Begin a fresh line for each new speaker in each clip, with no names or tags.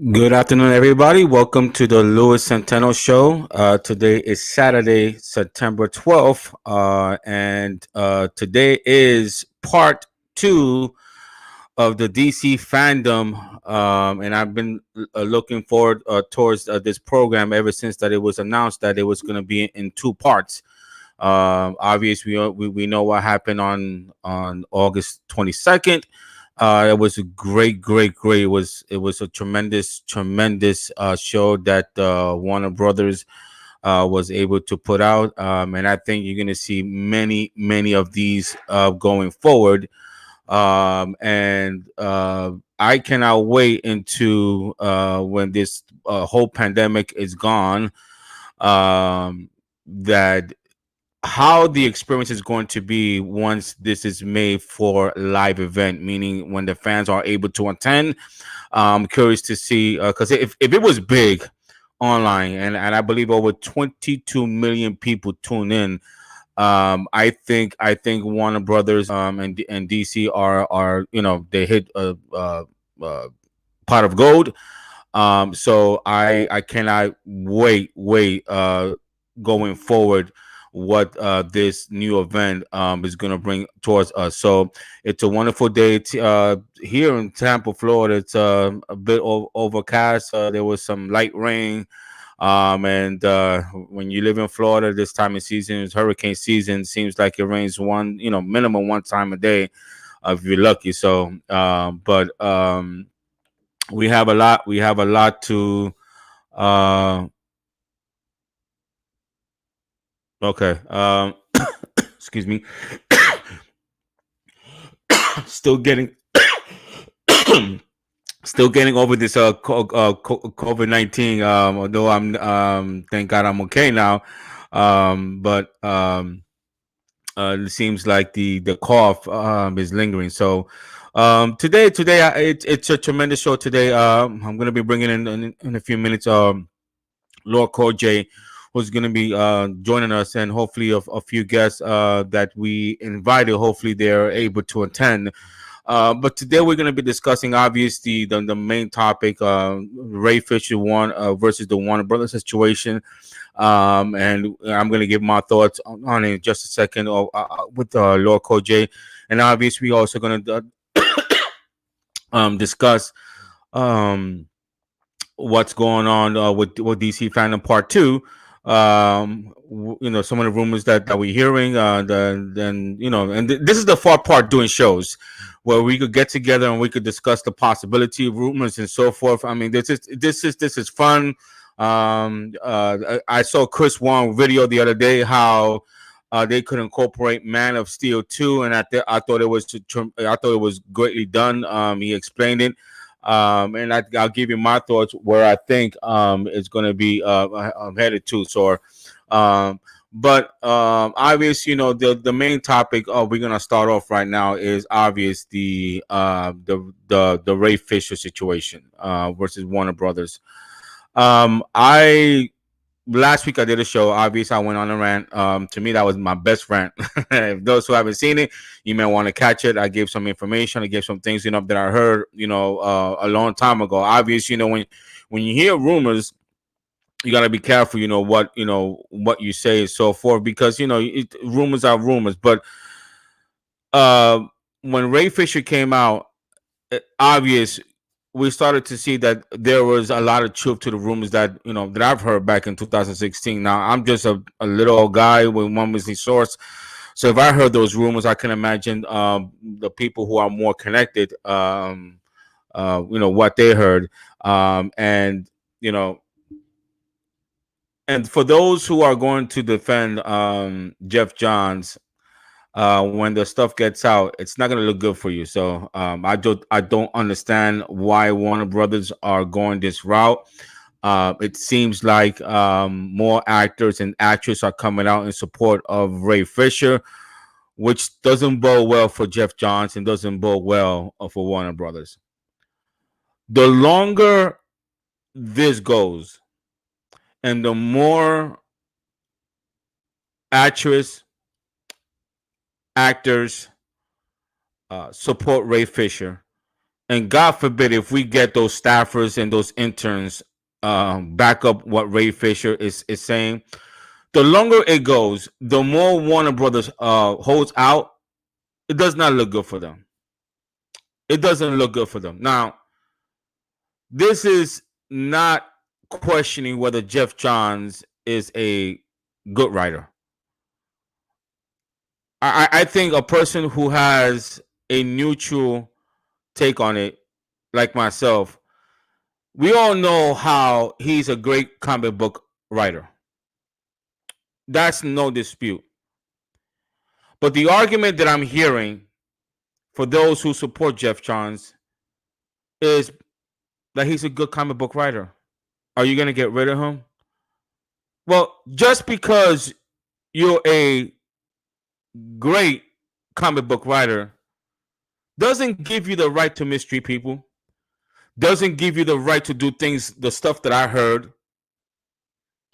Good afternoon, everybody. Welcome to the Louis Centeno Show. Today is Saturday, September 12th, and today is part two of the DC fandom. And I've been looking forward towards this program ever since that it was announced that it was going to be in two parts. Obviously, we know what happened on August 22nd. It was a great. It was a tremendous show that Warner Brothers was able to put out, and I think you're gonna see many of these going forward. And I cannot wait into when this whole pandemic is gone. That how the experience is going to be once this is made for live event, meaning when the fans are able to attend. I'm curious to see because if it was big online and I believe over 22 million people tune in. I think Warner Brothers and DC are they hit a pot of gold. So I cannot wait going forward what this new event is going to bring towards us. So it's a wonderful day here in Tampa, Florida. It's a bit overcast. There was some light rain. And when you live in Florida, this time of season is hurricane season. Seems like it rains minimum one time a day, if you're lucky. So, but we have a lot. We have a lot to. Uh, okay. Excuse me. Still getting. Still getting over this COVID-19. Although I'm thank God I'm okay now. But it seems like the cough is lingering. So it's a tremendous show today. I'm going to be bringing in a few minutes Lord Koj, who's going to be joining us, and hopefully a few guests that we invited. Hopefully they're able to attend. But today we're going to be discussing, obviously, the main topic: Ray Fisher versus the Warner Brothers situation. And I'm going to give my thoughts on it in just a second with Lord Koj, and obviously we're also going to discuss um, what's going on with DC Fandom Part Two. Some of the rumors that we're hearing. This is the far part doing shows where we could get together and we could discuss the possibility of rumors and so forth. I mean, this is fun. I saw Chris Wong video the other day how they could incorporate Man of Steel 2, and I thought it was greatly done. He explained it. And I'll give you my thoughts where I think it's going to be I'm headed to. So, obviously, the main topic we're going to start off right now is obvious the Ray Fisher situation versus Warner Brothers. I Last week I did a show. Obviously, I went on a rant. To me, that was my best rant. If those who haven't seen it, you may want to catch it. I gave some information. I gave some things, that I heard, a long time ago. Obviously, when you hear rumors, you gotta be careful. What you say and so forth, because rumors are rumors. But uh, when Ray Fisher came out, obvious we started to see that there was a lot of truth to the rumors that I've heard back in 2016. Now I'm just a little old guy with one missing source, so if I heard those rumors, I can imagine the people who are more connected, what they heard, and you know, and for those who are going to defend Jeff Johns, when the stuff gets out, it's not going to look good for you. So I don't understand why Warner Brothers are going this route. It seems like more actors and actresses are coming out in support of Ray Fisher, which doesn't bode well for Jeff Johns and doesn't bode well for Warner Brothers. The longer this goes, and the more actress actors support Ray Fisher, And God forbid if we get those staffers and those interns back up what Ray Fisher is saying, the longer it goes, the more Warner Brothers holds out. It does not look good for them. It doesn't look good for them. Now, this is not questioning whether Jeff Johns is a good writer. I think a person who has a neutral take on it, like myself, we all know how he's a great comic book writer. That's no dispute. But the argument that I'm hearing for those who support Jeff Johns is that he's a good comic book writer. Are you going to get rid of him? Well, just because you're a great comic book writer doesn't give you the right to mistreat people, doesn't give you the right to do things, the stuff that I heard.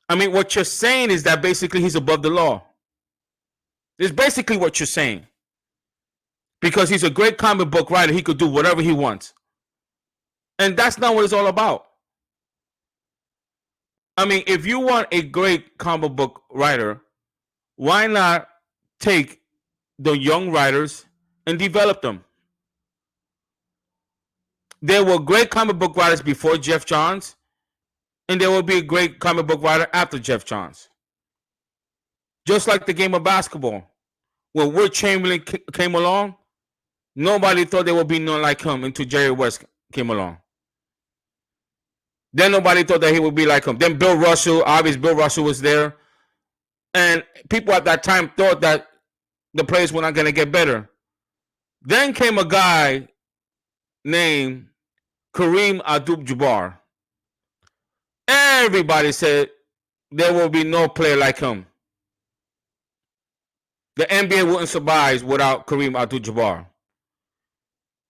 I mean, what you're saying is that basically he's above the law. It's basically what you're saying. Because he's a great comic book writer, he could do whatever he wants. And that's not what it's all about. I mean, if you want a great comic book writer, why not take the young writers and develop them? There were great comic book writers before Jeff Johns, and there will be a great comic book writer after Jeff Johns. Just like the game of basketball. When Wilt Chamberlain came along, nobody thought there would be none like him until Jerry West came along. Then nobody thought that he would be like him. Then Bill Russell, obviously Bill Russell was there. And people at that time thought that the players were not going to get better. Then came a guy named Kareem Abdul-Jabbar. Everybody said there will be no player like him. The NBA wouldn't survive without Kareem Abdul-Jabbar.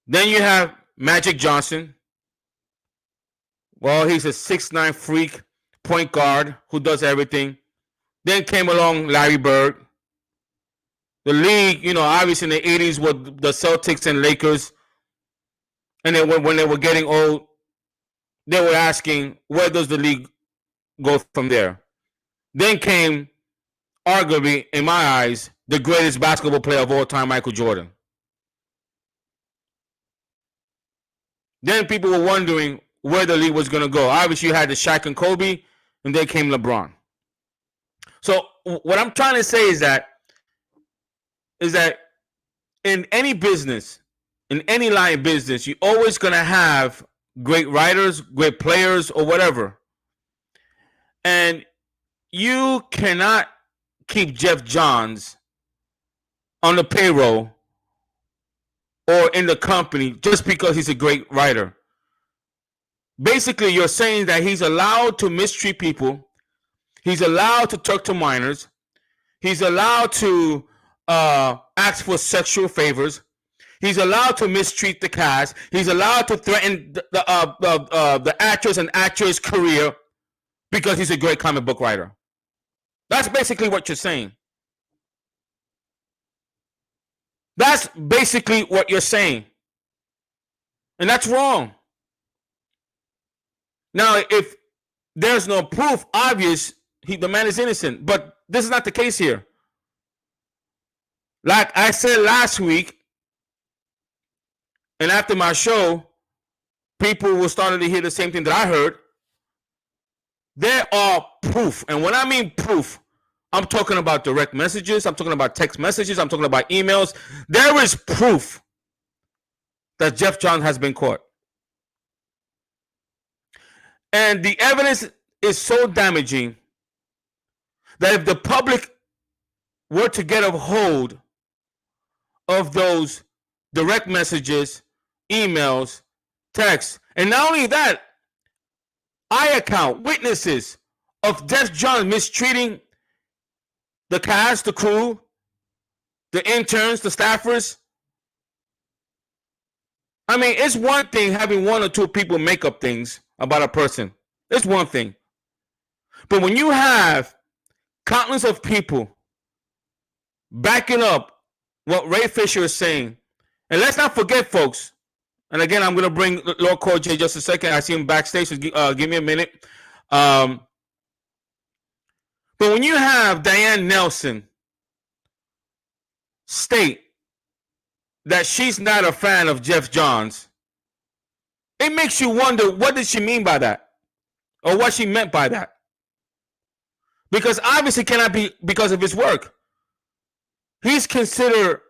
Then you have Magic Johnson. Well, he's a 6'9" freak point guard who does everything. Then came along Larry Bird. The league, obviously in the 80s were the Celtics and Lakers. And then when they were getting old, they were asking, where does the league go from there? Then came, arguably, in my eyes, the greatest basketball player of all time, Michael Jordan. Then people were wondering where the league was going to go. Obviously, you had the Shaq and Kobe, and then came LeBron. So what I'm trying to say is that in any business, in any line of business, you're always going to have great writers, great players, or whatever. And you cannot keep Jeff Johns on the payroll or in the company just because he's a great writer. Basically, you're saying that he's allowed to mistreat people. He's allowed to talk to minors. He's allowed to ask for sexual favors. He's allowed to mistreat the cast. He's allowed to threaten the actress and actress' career because he's a great comic book writer. That's basically what you're saying. That's basically what you're saying. And that's wrong. Now, if there's no proof, obvious, the man is innocent. But this is not the case here. Like I said last week, and after my show, people were starting to hear the same thing that I heard. There are proof. And when I mean proof, I'm talking about direct messages. I'm talking about text messages. I'm talking about emails. There is proof that Jeff Johns has been caught. And the evidence is so damaging that if the public were to get a hold of those direct messages, emails, texts, and not only that, eye account, witnesses of Jeff Johns mistreating the cast, the crew, the interns, the staffers. I mean, it's one thing having one or two people make up things about a person. It's one thing. But when you have countless of people backing up what Ray Fisher is saying, and let's not forget, folks, And again, I'm going to bring Lord Coach J just a second. I see him backstage, so give me a minute. But when you have Diane Nelson state that she's not a fan of Jeff Johns, it makes you wonder, what did she mean by that? Or what she meant by that? Because obviously cannot be because of his work. He's considered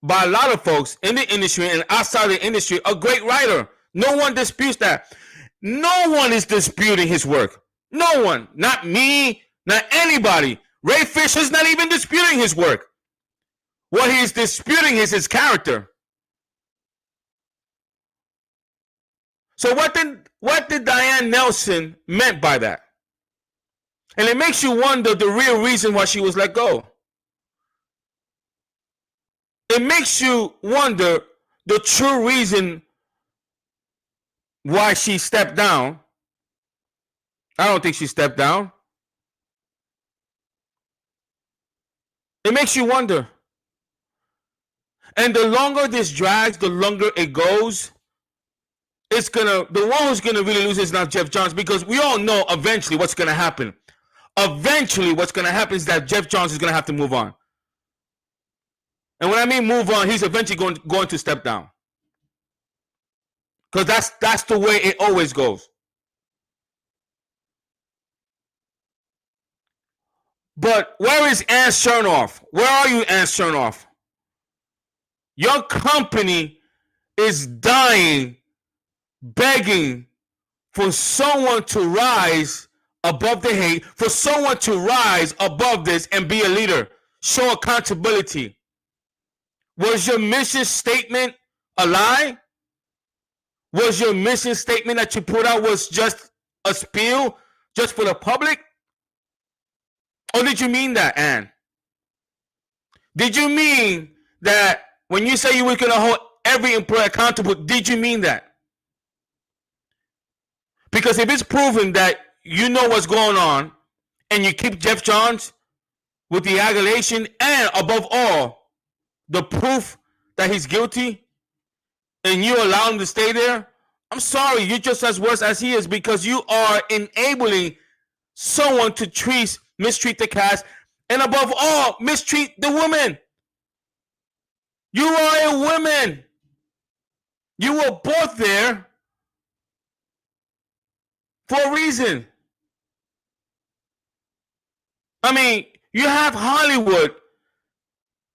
by a lot of folks in the industry and outside the industry a great writer. No one disputes that. No one is disputing his work. No one. Not me, not anybody. Ray Fisher's not even disputing his work. What he's disputing is his character. So what did Diane Nelson meant by that? And it makes you wonder the real reason why she was let go. It makes you wonder the true reason why she stepped down. I don't think she stepped down. It makes you wonder. And the longer this drags, the longer it goes, the one who's gonna really lose is not Jeff Johns, because we all know eventually what's gonna happen. Eventually what's gonna happen is that Jeff Johns is gonna have to move on. And when I mean move on, he's eventually going to step down. Because that's the way it always goes. But where is Ann Chernoff? Where are you, Ann Chernoff? Your company is dying, begging for someone to rise above the hate, for someone to rise above this and be a leader. Show accountability. Was your mission statement a lie? Was your mission statement that you put out was just a spiel, just for the public? Or did you mean that, Ann? Did you mean that when you say you were going to hold every employee accountable, did you mean that? Because if it's proven that you know what's going on and you keep Jeff Johns with the allegation and above all, the proof that he's guilty, and you allow him to stay there, I'm sorry, you're just as worse as he is, because you are enabling someone to mistreat the cast, and above all, mistreat the woman. You are a woman. You were both there for a reason. I mean, you have Hollywood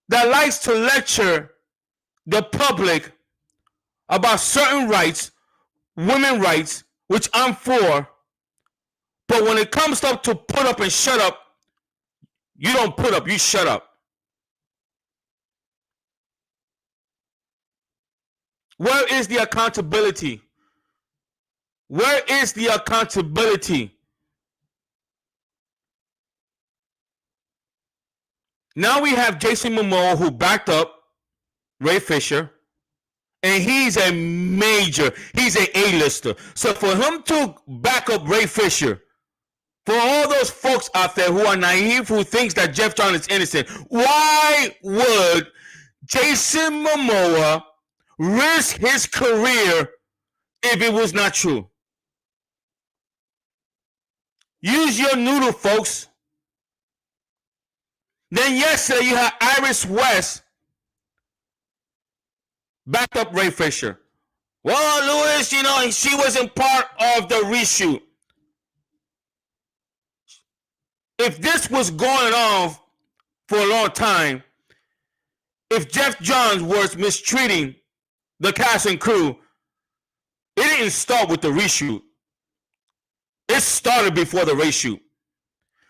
that likes to lecture the public about certain rights, women rights, which I'm for. But when it comes up to put up and shut up, you don't put up, you shut up. Where is the accountability? Where is the accountability? Now we have Jason Momoa, who backed up Ray Fisher, and he's a A-lister. So for him to back up Ray Fisher, for all those folks out there who are naive, who thinks that Jeff Johns is innocent, why would Jason Momoa risk his career if it was not true? Use your noodle, folks. Then yesterday you had Iris West back up Ray Fisher. Well, Lewis, she wasn't part of the reshoot. If this was going on for a long time, if Jeff Johns was mistreating the cast and crew, it didn't start with the reshoot. It started before the reshoot.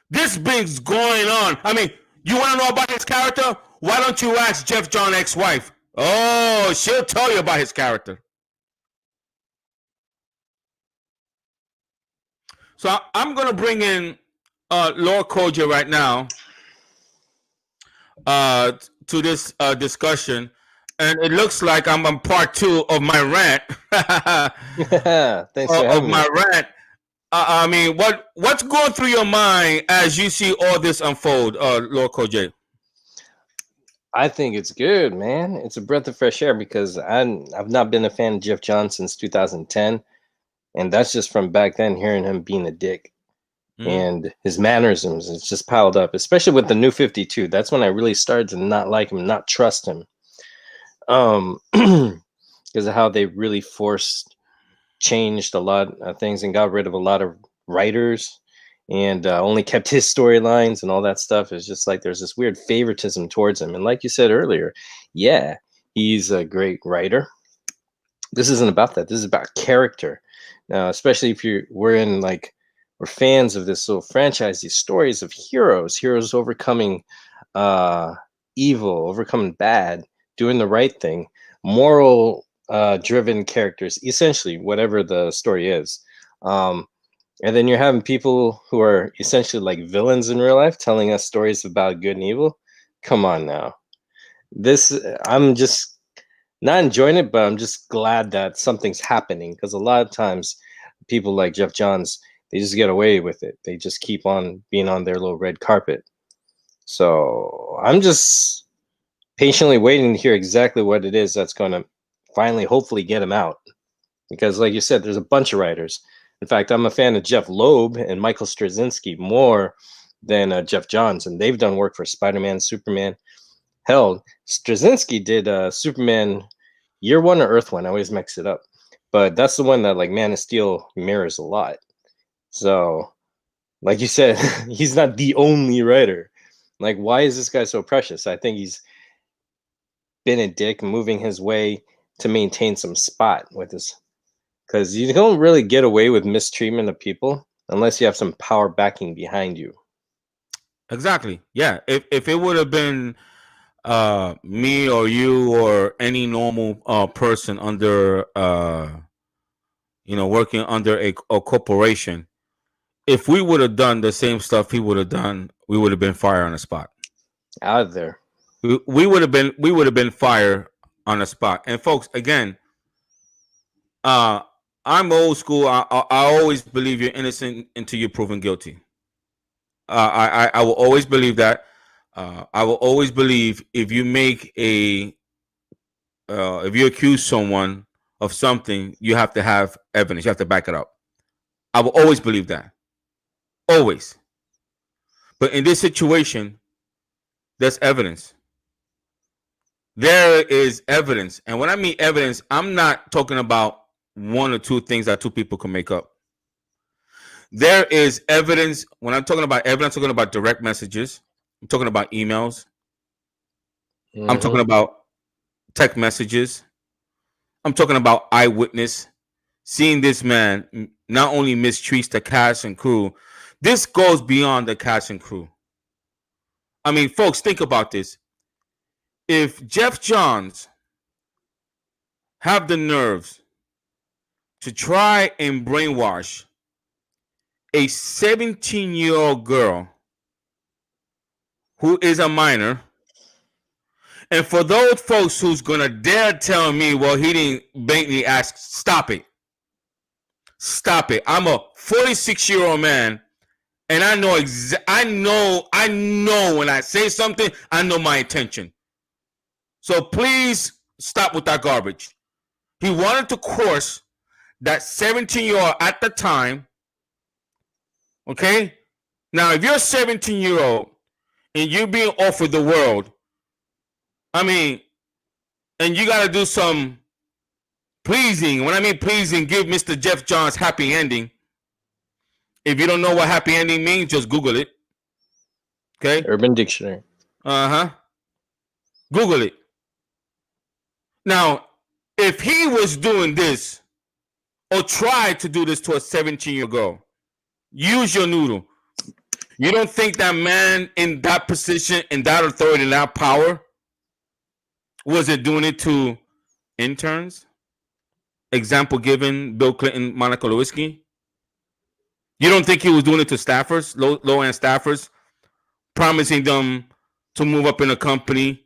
This thing's going on. I mean, you want to know about his character? Why don't you ask Jeff Johns' ex-wife? Oh, she'll tell you about his character. So I'm going to bring in Lord Koja right now to this discussion. And it looks like I'm on part 2 of my rant.
Thanks for having me.
My rant. I mean, what's going through your mind as you see all this unfold, Lord Koja?
I think it's good, man. It's a breath of fresh air because I've not been a fan of Jeff Johns since 2010, and that's just from back then hearing him being a dick
Hmm.
and his mannerisms. It's just piled up, especially with the new 52. That's when I really started to not like him, not trust him, because of how they really forced changed a lot of things and got rid of a lot of writers and only kept his storylines and all that stuff. It's just like there's this weird favoritism towards him. And like you said earlier, yeah, he's a great writer. This isn't about that. This is about character. Now, especially if we're in like we're fans of this little franchise, these stories of heroes overcoming uh, evil, overcoming bad, doing the right thing, moral driven characters, essentially whatever the story is. Um, and then you're having people who are essentially like villains in real life telling us stories about good and evil. Come on now. This I'm just not enjoying it, but I'm just glad that something's happening because a lot of times people like Jeff Johns, they just get away with it. They just keep on being on their little red carpet. So I'm just patiently waiting to hear exactly what it is that's going to finally, hopefully, get him out. Because, like you said, there's a bunch of writers. In fact, I'm a fan of Jeff Loeb and Michael Straczynski more than Jeff Johns, and they've done work for Spider-Man, Superman. Hell, Straczynski did Superman Year One or Earth One. I always mix it up, but that's the one that like Man of Steel mirrors a lot. So, like you said, he's not the only writer. Like, why is this guy so precious? I think he's been a dick, moving his way to maintain some spot with his. Because you don't really get away with mistreatment of people unless you have some power backing behind you.
Exactly. Yeah. If it would have been me or you or any normal person under working under a corporation, if we would have done the same stuff he would have done, we would have been fired on the spot.
Out of there.
We would have been fired on the spot. And folks, again, uh, I'm old school. I always believe you're innocent until you're proven guilty. I will always believe that. I will always believe if you accuse someone of something, you have to have evidence. You have to back it up. I will always believe that. Always. But in this situation, there's evidence. There is evidence. And when I mean evidence, I'm not talking about one or two things that two people can make up. There is evidence. When I'm talking about evidence, I'm talking about direct messages. I'm talking about emails. I'm talking
Hmm.
about text messages. I'm talking about eyewitness. Seeing this man not only mistreats the cast and crew, this goes beyond the cast and crew. I mean, folks, think about this. If Jeff Johns have the nerves to try and brainwash a 17-year-old girl who is a minor, and for those folks who's gonna dare tell me, well, he didn't blatantly ask, stop it. Stop it. I'm a 46-year-old man, and I know I know when I say something, I know my intention. So please stop with that garbage. He wanted to course that 17-year-old at the time. Okay? Now, if you're a 17-year-old and you're being offered the world, I mean, and you got to do some pleasing. When I mean pleasing, give Mr. Jeff Johns happy ending. If you don't know what happy ending means, just Google it. Okay?
Urban Dictionary.
Uh huh. Google it. Now, if he was doing this or tried to do this to a 17-year-old girl, use your noodle. You don't think that man in that position, in that authority, in that power, wasn't doing it to interns? Example given: Bill Clinton, Monica Lewinsky. You don't think he was doing it to staffers, low end staffers, promising them to move up in a company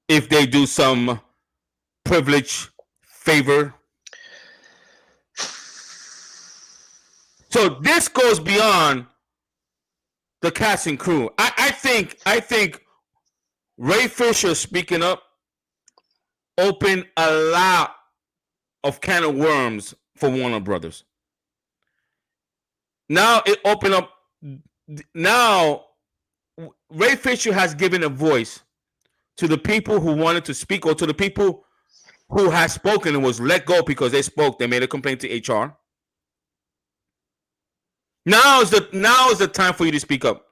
if they do some privilege favor? So this goes beyond the cast and crew. I think Ray Fisher speaking up opened a lot of can of worms for Warner Brothers. Now it opened up. Now Ray Fisher has given a voice to the people who wanted to speak, or to the people who has spoken and was let go because they spoke. They made a complaint to HR. Now is the time for you to speak up.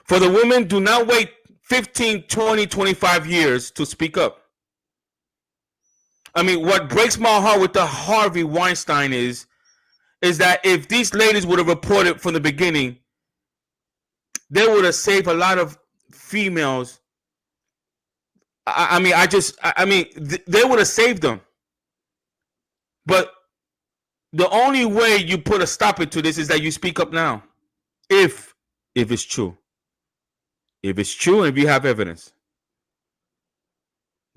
For the women, do not wait 15, 20, 25 years to speak up. I mean, what breaks my heart with the Harvey Weinstein is that if these ladies would have reported from the beginning, they would have saved a lot of females. I mean, they would have saved them. But the only way you put a stop to this is that you speak up now. If it's true. If it's true, and if you have evidence.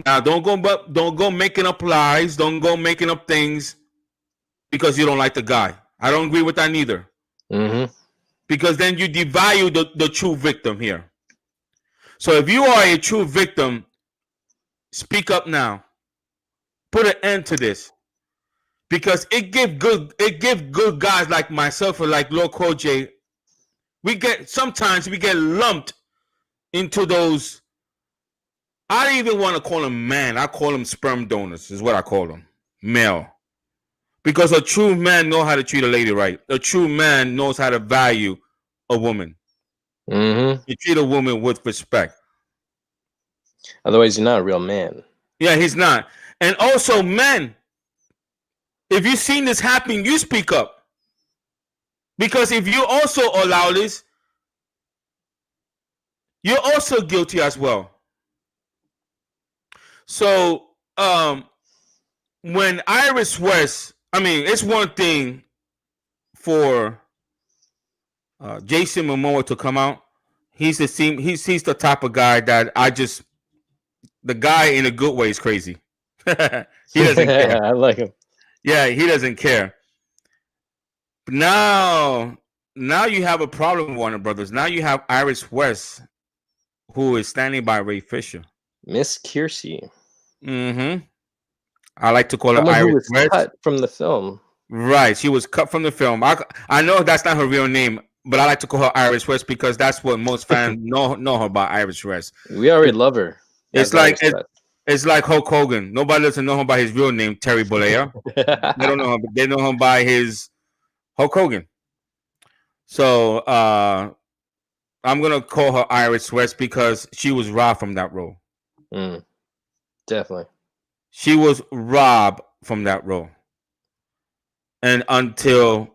Now, don't go making up lies. Don't go making up things because you don't like the guy. I don't agree with that neither.
Mm-hmm.
Because then you devalue the true victim here. So if you are a true victim, speak up now. Put an end to this. Because it give good guys like myself or like Lord Koj. Sometimes we get lumped into those. I don't even want to call them man. I call them sperm donors, is what I call them. Male. Because a true man knows how to treat a lady right. A true man knows how to value a woman.
Mm-hmm.
You treat a woman with respect.
Otherwise, you're not a real man.
Yeah, he's not. And also, men, if you've seen this happen, you speak up. Because if you also allow this, you're also guilty as well. So, when Iris West, I mean, it's one thing for Jason Momoa to come out. He's the type of guy that the guy in a good way is crazy. He doesn't care.
I like him.
Yeah, he doesn't care. But now you have a problem, Warner Brothers. Now you have Iris West, who is standing by Ray Fisher.
Miss Kiersey.
Mm-hmm. I like to call
Someone
her Iris
who was
West.
cut from the film.
Right, she was cut from the film. I know that's not her real name, but I like to call her Iris West because that's what most fans know her by, Iris West.
We already love her.
It's like Hulk Hogan. Nobody doesn't know him by his real name, Terry Bollea. They don't know him. They know him by his Hulk Hogan. So I'm gonna call her Iris West because she was robbed from that role.
Definitely.
She was robbed from that role. And until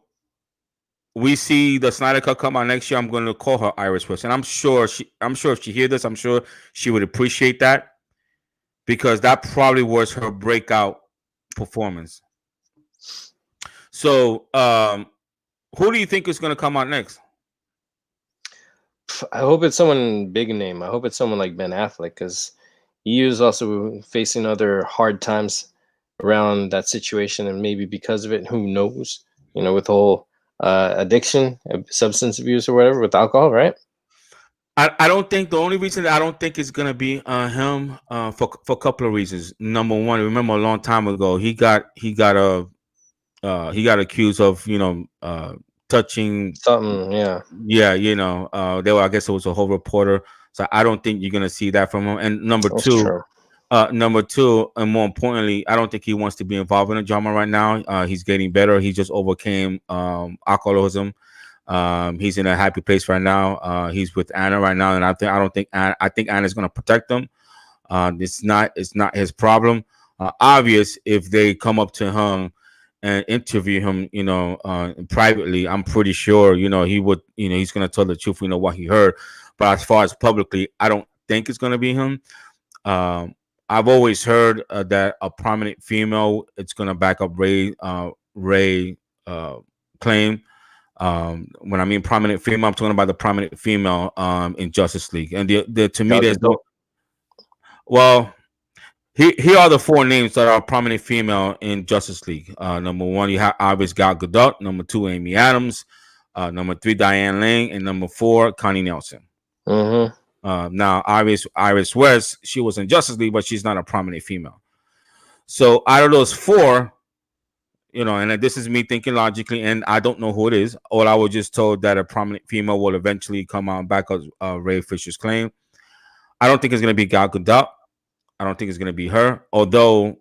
we see the Snyder Cut come out next year, I'm going to call her Iris West. And I'm sure if she hears this, I'm sure she would appreciate that because that probably was her breakout performance. So, who do you think is going to come out next?
I hope it's someone big name. I hope it's someone like Ben Affleck because he was also facing other hard times around that situation, and maybe because of it, who knows? With the whole addiction, substance abuse, or whatever, with alcohol, right?
I don't think the only reason that I don't think it's gonna be him for a couple of reasons. Number one, remember a long time ago he got accused of touching
something.
Yeah. I guess it was a whole reporter. So I don't think you're gonna see that from him. And number two, and more importantly, I don't think he wants to be involved in a drama right now. He's getting better. He just overcame alcoholism. He's in a happy place right now. He's with Anna right now, and I think Anna's gonna protect him. It's not his problem. Obvious if they come up to him and interview him, privately, I'm pretty sure, he would, he's gonna tell the truth, what he heard. But as far as publicly, I don't think it's gonna be him. I've always heard that a prominent female, it's gonna back up Ray claim. When I mean prominent female, I'm talking about the prominent female in Justice League. And to me, there's no. Well, here are the four names that are prominent female in Justice League. Number one, you have obvious Gal Gadot. Number two, Amy Adams. Number three, Diane Lane, and number four, Connie Nelson.
Mm-hmm.
Now, Iris West, she was in Justice League, but she's not a prominent female. So out of those four, and this is me thinking logically, and I don't know who it is. All I was just told that a prominent female will eventually come on back as Ray Fisher's claim. I don't think it's going to be Gal Gadot. I don't think it's going to be her. Although,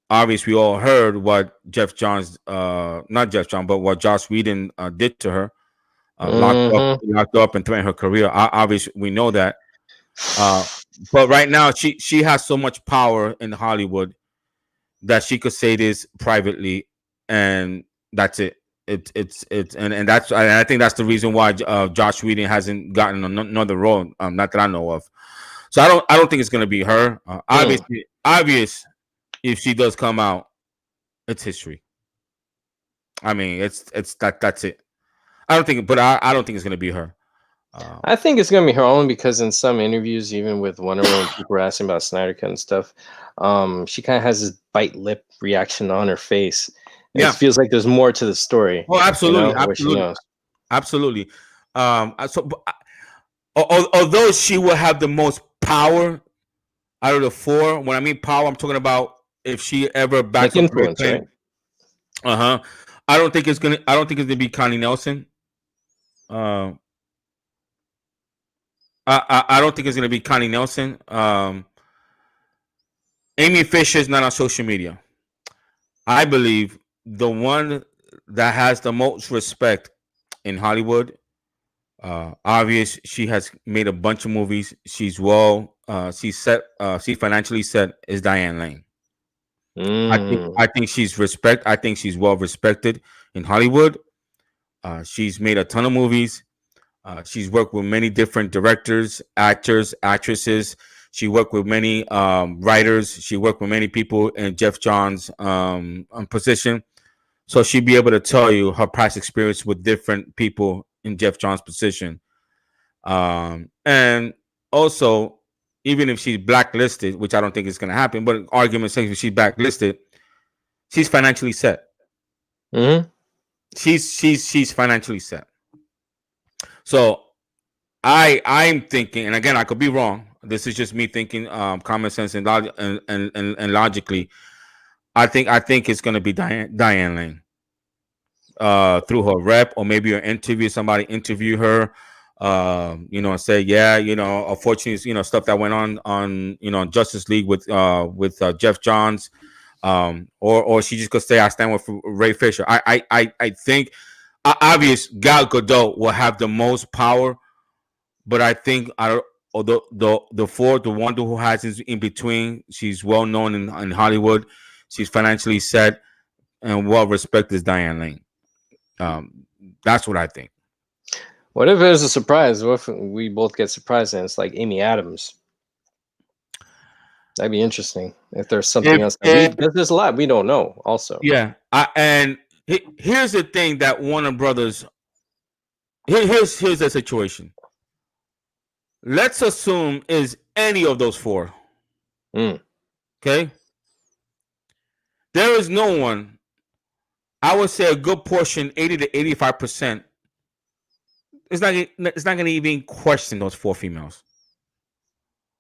obviously, we all heard what not Jeff Johns, but what Joss Whedon did to her,
Mm-hmm.
locked up, and threatened her career. Obviously, we know that. But right now, she has so much power in Hollywood that she could say this privately, and that's it. And that's, I think that's the reason why Josh Whedon hasn't gotten another role, not that I know of. So I don't think it's gonna be her. Obvious if she does come out, it's history. I mean, that's it. I don't think it's gonna be her.
I think it's gonna be her only because in some interviews, even with Wonder Woman, people were asking about Snyder Cut and stuff. She kind of has this bite lip reaction on her face. And
Yeah.
it feels like there's more to the story.
Oh, absolutely,
Where she knows.
absolutely. Although she will have the most power out of the four, when I mean power, I'm talking about if she ever backs
Like
up her
influence,
claim.
right?
I don't think it's gonna be Connie Nelson. Uh, I don't think it's gonna be Connie Nelson. Amy Fisher is not on social media. I believe the one that has the most respect in Hollywood. Obvious, she has made a bunch of movies. She's she's financially set. Is Diane Lane.
Mm.
I think she's respect. I think she's well respected in Hollywood. She's made a ton of movies. She's worked with many different directors, actors, actresses. She worked with many writers. She worked with many people in Jeff Johns' position. So she'd be able to tell you her past experience with different people in Jeff Johns' position. And also, even if she's blacklisted, which I don't think is going to happen, but argument says if she's blacklisted, she's financially set.
Mm-hmm.
She's financially set. So I'm thinking, and again, I could be wrong. This is just me thinking, common sense and logically. I think it's going to be Diane Lane. Through her rep, or maybe an interview, somebody interview her, and say, yeah, unfortunately, stuff that went on Justice League with Jeff Johns, or she just could say, I stand with Ray Fisher. I think obvious Gal Gadot will have the most power, but I think although the one who has is in between, she's well known in Hollywood, she's financially set and well respected, is Diane Lane. That's what I think.
What if there's a surprise? What if we both get surprised and it's like Amy Adams? That'd be interesting. If there's something else, because there's a lot we don't know. Also,
yeah. Here's the thing that Warner Brothers. Here's the situation. Let's assume is any of those four. Okay. There is no one. I would say a good portion, 80 to 85%. It's not going to even question those four females.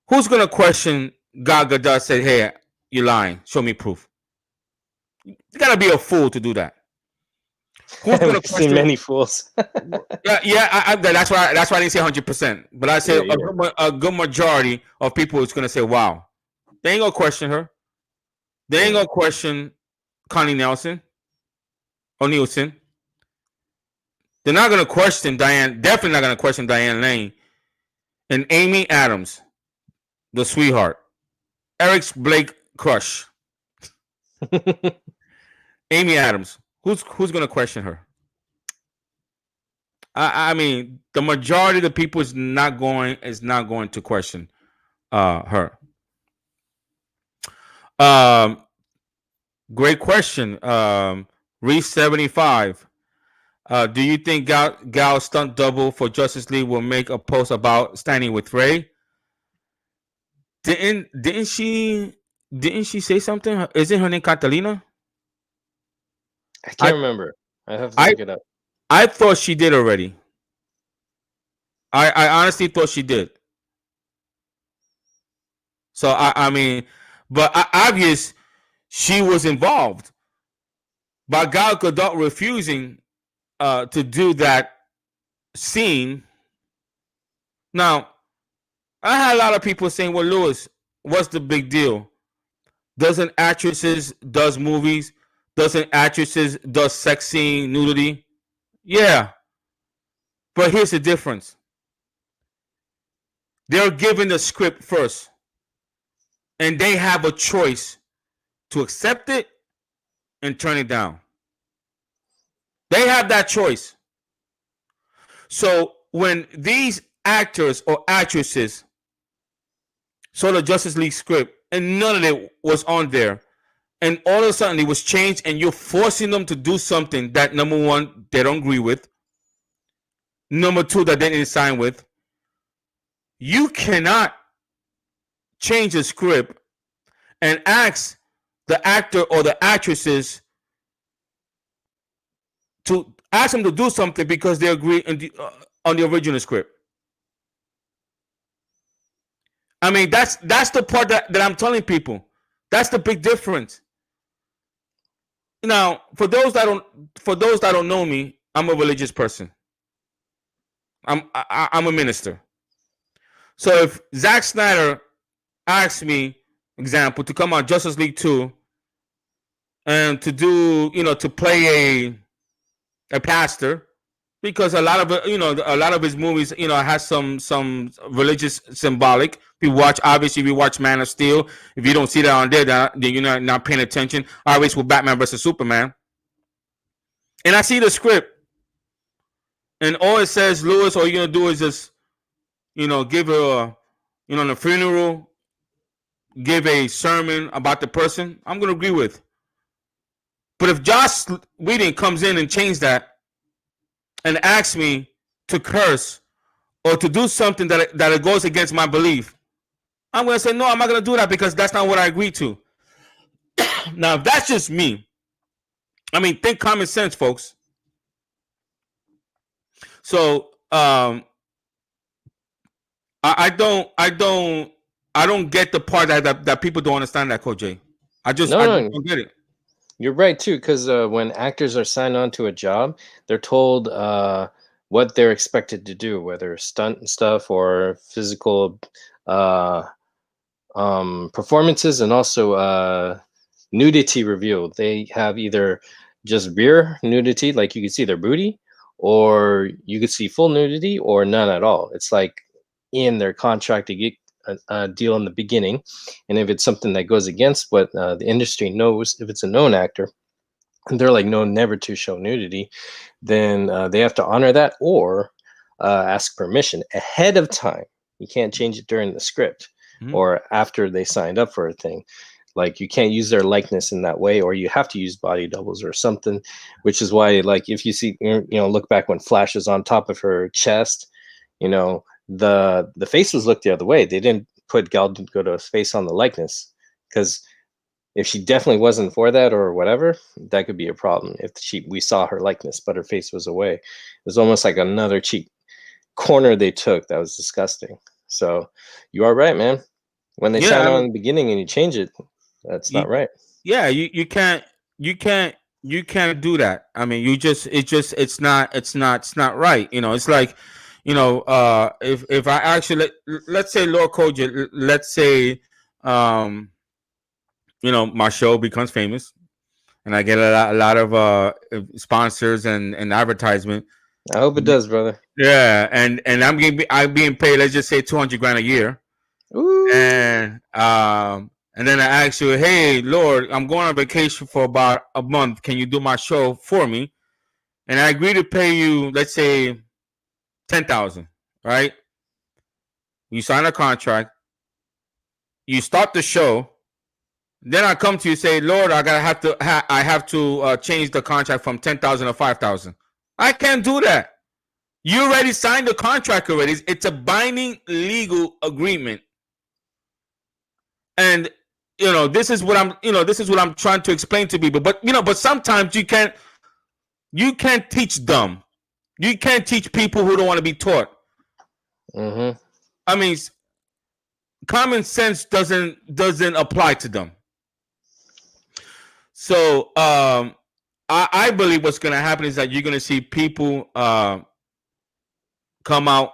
Who's going to question Gal Gadot? Say, hey, you're lying. Show me proof. You got to be a fool to do that.
Who's going to question? Many fools.
yeah. That's why I didn't say 100%. But I say a good majority of people is going to say, wow. They ain't going to question her. They ain't going to question Connie Nelson or Nielsen. They're not going to question Diane. Definitely not going to question Diane Lane. And Amy Adams, the sweetheart. Eric's Blake crush. Amy Adams. Who's going to question her? I mean, the majority of the people is not going to question her. Great question. Reese 75. Do you think Gal's stunt double for Justice League will make a post about standing with Ray? Didn't she say something? Isn't her name Catalina?
I can't remember. I have to look it up.
I thought she did already. I honestly thought she did. So I mean, but obvious she was involved. But Gal Gadot refusing to do that scene. Now, I had a lot of people saying, "Well, Lewis, what's the big deal? Doesn't actresses does movies? Doesn't actresses does sex scene nudity? Yeah, but here's the difference. They're given the script first, and they have a choice to accept it and turn it down. They have that choice. So when these actors or actresses saw the Justice League script and none of it was on there, and all of a sudden it was changed, and you're forcing them to do something that, number one, they don't agree with, number two, that they didn't sign with, you cannot change the script and ask the actor or the actresses to ask them to do something because they agree on the original script. I mean, that's the part that I'm telling people. That's the big difference. Now, for those that don't know me, I'm a religious person. I'm a minister. So if Zack Snyder asks me, example, to come on Justice League 2 and to do, to play a pastor, because a lot of a lot of his movies has some religious symbolic. If you watch Man of Steel, if you don't see that on there, then you're not paying attention. Obviously with Batman versus Superman, and I see the script, and all it says, Lewis, all you're gonna do is just give a in the funeral, give a sermon about the person, I'm gonna agree with. But if Joss Whedon comes in and changes that and asks me to curse or to do something that goes against my belief, I'm going to say, no, I'm not going to do that because that's not what I agreed to. Now, if that's just me, I mean, think common sense, folks. So, I don't get the part that people don't understand that, Coach J. I just don't get it.
You're right too, because when actors are signed on to a job, they're told what they're expected to do, whether stunt and stuff or physical uh, performances, and also nudity revealed. They have either just rear nudity, like you can see their booty, or you could see full nudity, or none at all. It's like in their contract to get a deal in the beginning, and if it's something that goes against what the industry knows, if it's a known actor, and they're like known never to show nudity, then they have to honor that or ask permission ahead of time. You can't change it during the script or after they signed up for a thing. Like you can't use their likeness in that way, or you have to use body doubles or something. Which is why, like, if you see, look back when Flash was on top of her chest, the faces looked the other way. They didn't put Gal Gadot's face on the likeness, because if she definitely wasn't for that or whatever, that could be a problem. If we saw her likeness, but her face was away, it was almost like another cheap corner they took. That was disgusting. So you are right, man. When they sign on in the beginning and you change it, that's not right.
Yeah, you can't do that. I mean, it's not right. It's like, if I actually let's say, Lord Koji, let's say, my show becomes famous and I get a lot of sponsors and advertisement.
I hope it does, brother.
Yeah, and I'm being paid, let's just say, $200,000 a year. Ooh. And then I ask you, hey, Lord, I'm going on vacation for about a month. Can you do my show for me? And I agree to pay you, let's say, $10,000. Right? You sign a contract. You start the show. Then I come to you and say, Lord, I have to change the contract from 10,000 to 5,000. I can't do that. You already signed the contract already. It's a binding legal agreement. And this is what I'm trying to explain to people. But but sometimes you can't teach them. You can't teach people who don't want to be taught. I mean, common sense doesn't apply to them. So I believe what's going to happen is that you're going to see people come out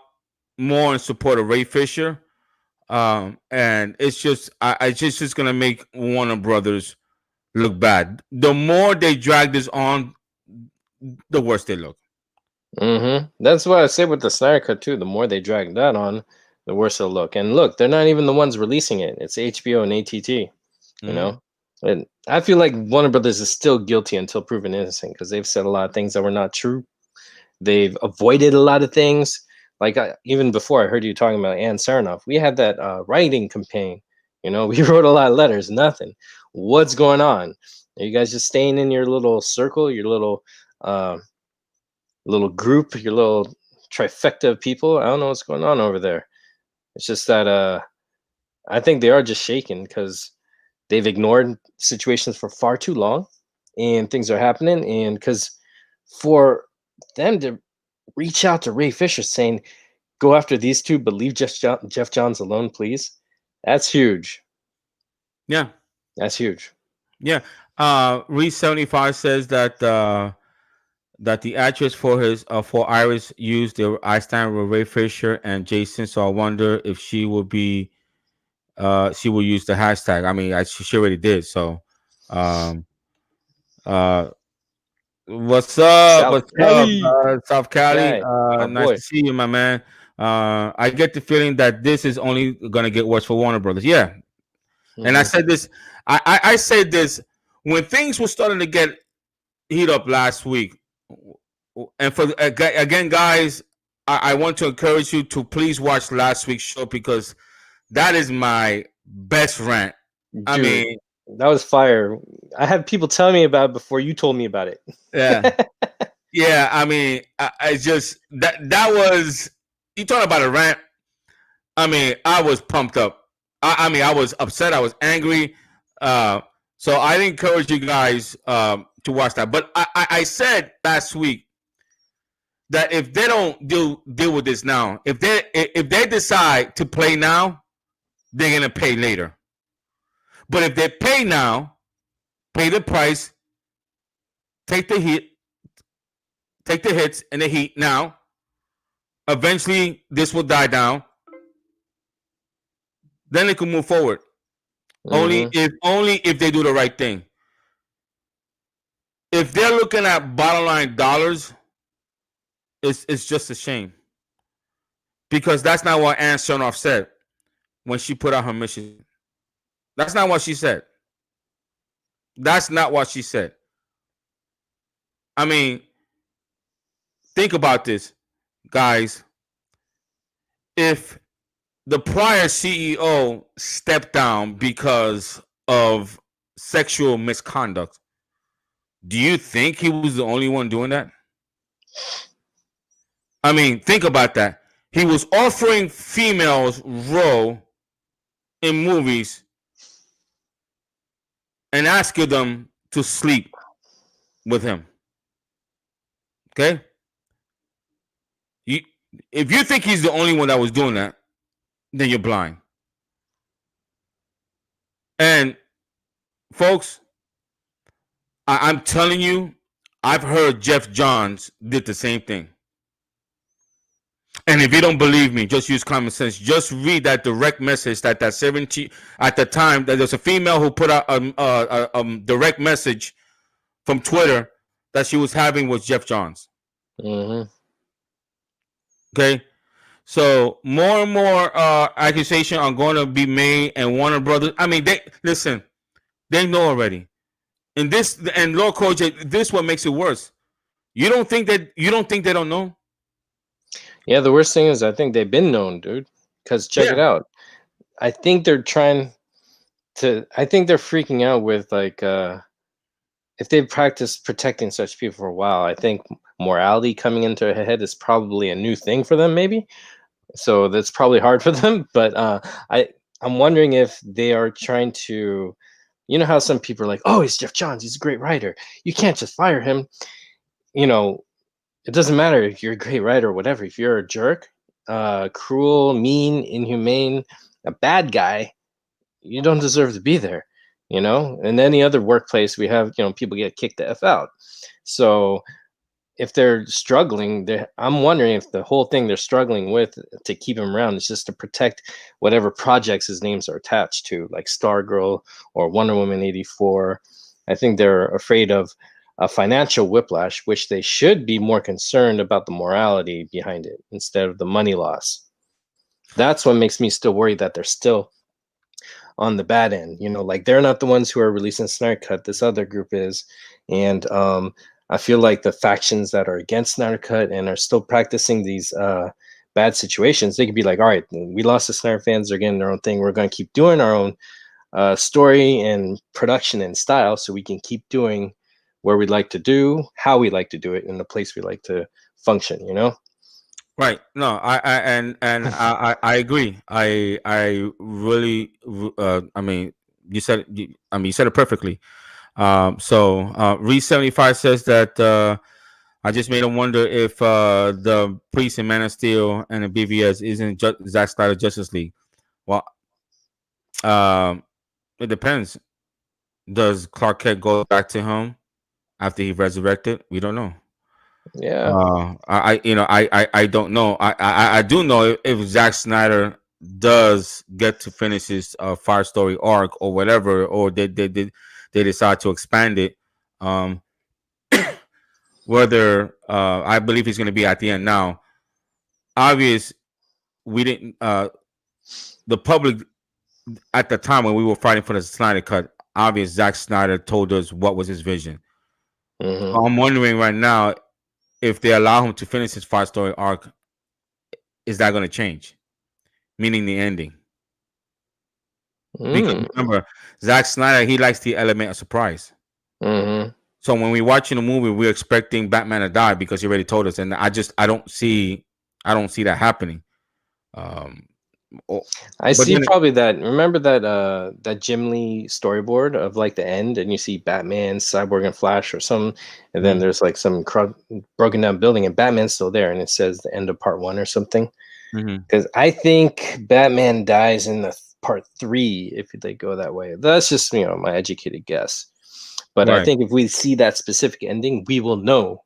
more in support of Ray Fisher, and it's just going to make Warner Brothers look bad. The more they drag this on, the worse they look.
That's what I say with the Snyder Cut too. The more they drag that on, the worse it'll look. And look, they're not even the ones releasing it. It's HBO and ATT. You know, and I feel like Warner Brothers is still guilty until proven innocent because they've said a lot of things that were not true. They've avoided a lot of things. Like even before I heard you talking about Ann Sarnoff, we had that writing campaign. You know, we wrote a lot of letters. Nothing. What's going on? Are you guys just staying in your little circle, your little group, your little trifecta of people? I don't know what's going on over there. It's just that I think they are just shaken because they've ignored situations for far too long, and things are happening. And because for them to reach out to Ray Fisher saying, "Go after these two, but leave Jeff Johns alone, please," that's huge.
Yeah,
That's huge.
yeah. Reese 75 says that that the actress for his for Iris used the I stand with Ray Fisher and Jason. So I wonder if she will be she will use the hashtag. I mean, she already did. So um uh what's up?
South
What's up,
Cali
South Cali?
guy, my
Nice
boy.
to see you, my man. I get the feeling that this is only gonna get worse for Warner Brothers. Yeah, and I
Hmm.
said this. I said this when things were starting to get heat up last week. And for again, guys, I want to encourage you to please watch last week's show because that is my best rant. I
Dude,
mean,
that was fire. I had people telling me about it before you told me about
yeah,
it.
yeah. I mean, I just that was you talking about a rant. I mean, I was pumped up. I mean, I was upset. I was angry. Uh, so I encourage you guys to watch that. But I said last week that if they don't deal with this now, if they decide to play now, they're gonna pay later. But if they pay now, pay the price, take the hit, take the hits and the heat now. Eventually, this will die down. Then they can move forward.
Hmm.
Only if they do the right thing. If they're looking at bottom line dollars, it's just a shame because that's not what Ann Chernoff said when she put out her mission. That's not what she said. That's not what she said. I mean, think about this, guys. If the prior CEO stepped down because of sexual misconduct, do you think he was the only one doing that? I mean, think about that. He was offering females role in movies and asking them to sleep with him. Okay? You, if you think he's the only one that was doing that, then you're blind. And folks, I'm telling you, I've heard Jeff Johns did the same thing. And if you don't believe me, just use common sense. Just read that direct message that 17 at the time that there's a female who put out a direct message from Twitter that she was having with Jeff Johns.
Hmm.
Okay, so more and more accusation are going to be made, and Warner Brothers. I mean, they listen. They know already. And this and Lord Coach, this what makes it worse. You don't think they don't know?
Yeah, the worst thing is I think they've been known, dude. Because check
Yeah.
it out. I think they're trying I think they're freaking out with like if they've practiced protecting such people for a while, I think morality coming into their head is probably a new thing for them, maybe. So that's probably hard for them. But I'm wondering if they are trying to, you know how some people are like, oh, he's Jeff Johns, he's a great writer. You can't just fire him. You know, it doesn't matter if you're a great writer or whatever. If you're a jerk, cruel, mean, inhumane, a bad guy, you don't deserve to be there. In any other workplace, we have, people get kicked the f out. So if they're struggling, I'm wondering if the whole thing they're struggling with to keep him around is just to protect whatever projects his names are attached to, like Stargirl or Wonder Woman 84. I think they're afraid of a financial whiplash, which they should be more concerned about the morality behind it instead of the money loss. That's what makes me still worried that they're still on the bad end. Like they're not the ones who are releasing Snyder Cut. This other group is, and I feel like the factions that are against Snyder Cut and are still practicing these bad situations, they could be like, all right, we lost the Snyder fans. They're getting their own thing. We're going to keep doing our own story and production and style, so we can keep doing where we'd like to do, how we like to do it, in the place we like to function.
Right. No, I agree. I really, I mean, you said it perfectly. Re75 says that I just made him wonder if the Priest and Man of Steel and the BVS isn't Zack Snyder Justice League. Well, it depends. Does Clark Kent go back to him after he resurrected? We don't know.
Yeah.
I don't know. I do know if Zack Snyder does get to finish his Fire Story arc or whatever, or they decide to expand it. Whether I believe he's going to be at the end now. Obvious, we didn't. The public at the time when we were fighting for the Snyder Cut, obvious Zack Snyder told us what was his vision.
Mm-hmm.
I'm wondering right now, if they allow him to finish his 5-story arc, is that going to change? Meaning the ending. Because remember, Zack Snyder, he likes the element of surprise.
Mm-hmm.
So when we watching the movie, we're expecting Batman to die because he already told us, and I don't see that happening.
I see probably that. Remember that Jim Lee storyboard of like the end, and you see Batman, Cyborg, and Flash, or something, and then there's like some broken down building, and Batman's still there, and it says the end of part 1 or something. Because I think Batman dies in the part 3 if they go that way. That's just my educated guess. But I think if we see that specific ending, we will know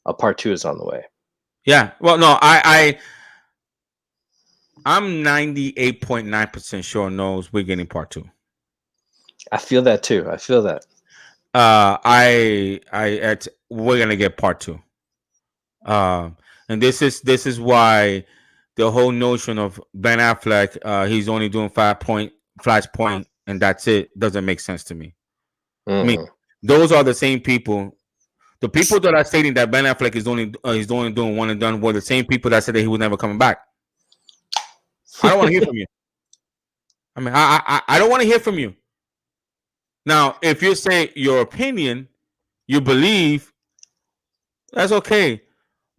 a part 2 is on the way.
Yeah. Well, no, I'm 98.9% sure knows we're getting part 2.
I feel that too. I feel that.
We're gonna get part 2. And this is why the whole notion of Ben Affleck, he's only doing Flashpoint, and that's it, doesn't make sense to me. I mean, those are the same people. The people that are stating that Ben Affleck is only doing one and done were the same people that said that he was never coming back. I don't want to hear from you. I mean, I don't want to hear from you. Now, if you say your opinion, you believe, that's okay.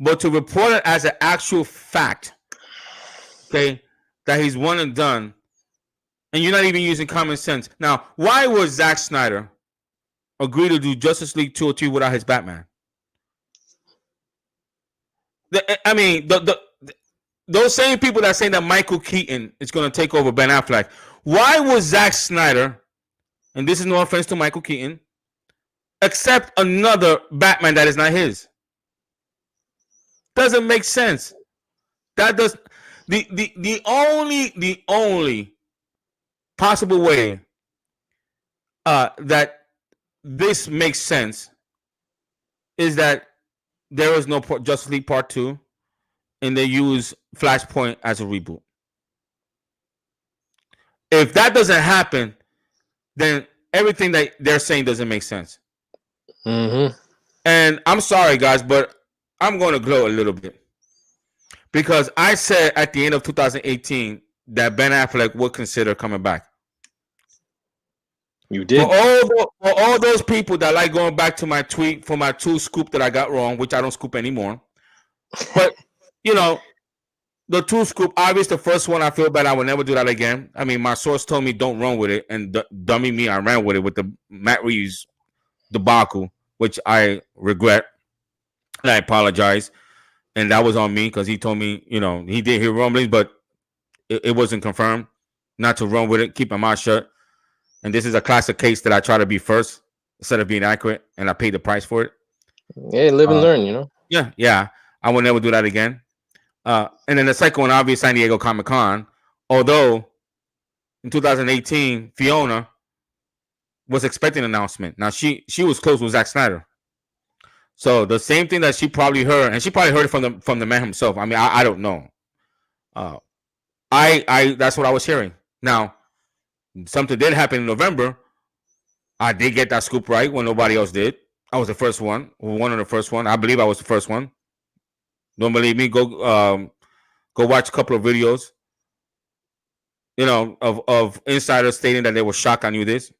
But to report it as an actual fact, okay, that he's one and done, and you're not even using common sense. Now, why would Zack Snyder agree to do Justice League 202 without his Batman? Those same people that say that Michael Keaton is going to take over Ben Affleck, why would Zack Snyder, and this is no offense to Michael Keaton, accept another Batman that is not his? Doesn't make sense. That does the only possible way that this makes sense is that there is no Justice League Part 2, and they use Flashpoint as a reboot. If that doesn't happen, then everything that they're saying doesn't make sense. And I'm sorry, guys, but I'm going to glow a little bit. Because I said at the end of 2018 that Ben Affleck would consider coming back.
You did.
For all those people that like going back to my tweet for my 2 scoop that I got wrong, which I don't scoop anymore. But, the 2 scoop, obviously the first one, I feel bad. I would never do that again. I mean, my source told me don't run with it. And dummy me, I ran with it with the Matt Reeves debacle, which I regret. And I apologize. And that was on me because he told me, he did hear rumblings, but it wasn't confirmed. not to run with it, keep my mouth shut. And this is a classic case that I try to be first instead of being accurate, and I paid the price for it.
Hey, live and
Uh,
learn, you know.
yeah, yeah. I will never do that again. And then the second one, obviously, San Diego Comic Con. Although in 2018, Fiona was expecting an announcement. Now she was close with Zack Snyder. So the same thing that she probably heard, and she probably heard it from the man himself. I mean, I don't know. Uh, I that's what I was hearing. Now something did happen in November. I did get that scoop right when nobody else did. I was the first one of the first one. I believe I was the first one. Don't believe me? Go watch a couple of videos. Of insiders stating that they were shocked I knew this.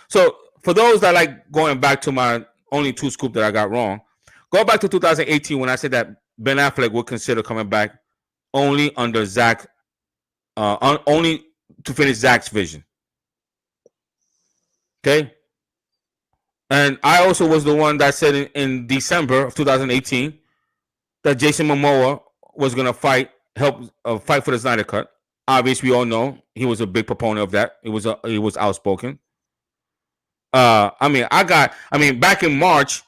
So for those that like going back to my only two scoop that I got wrong, go back to 2018 when I said that Ben Affleck would consider coming back only under Zach, only to finish Zach's vision. Okay. And I also was the one that said in December of 2018 that Jason Momoa was going to help fight for the Snyder Cut. Obviously, we all know he was a big proponent of that. He was outspoken. I mean, back in March,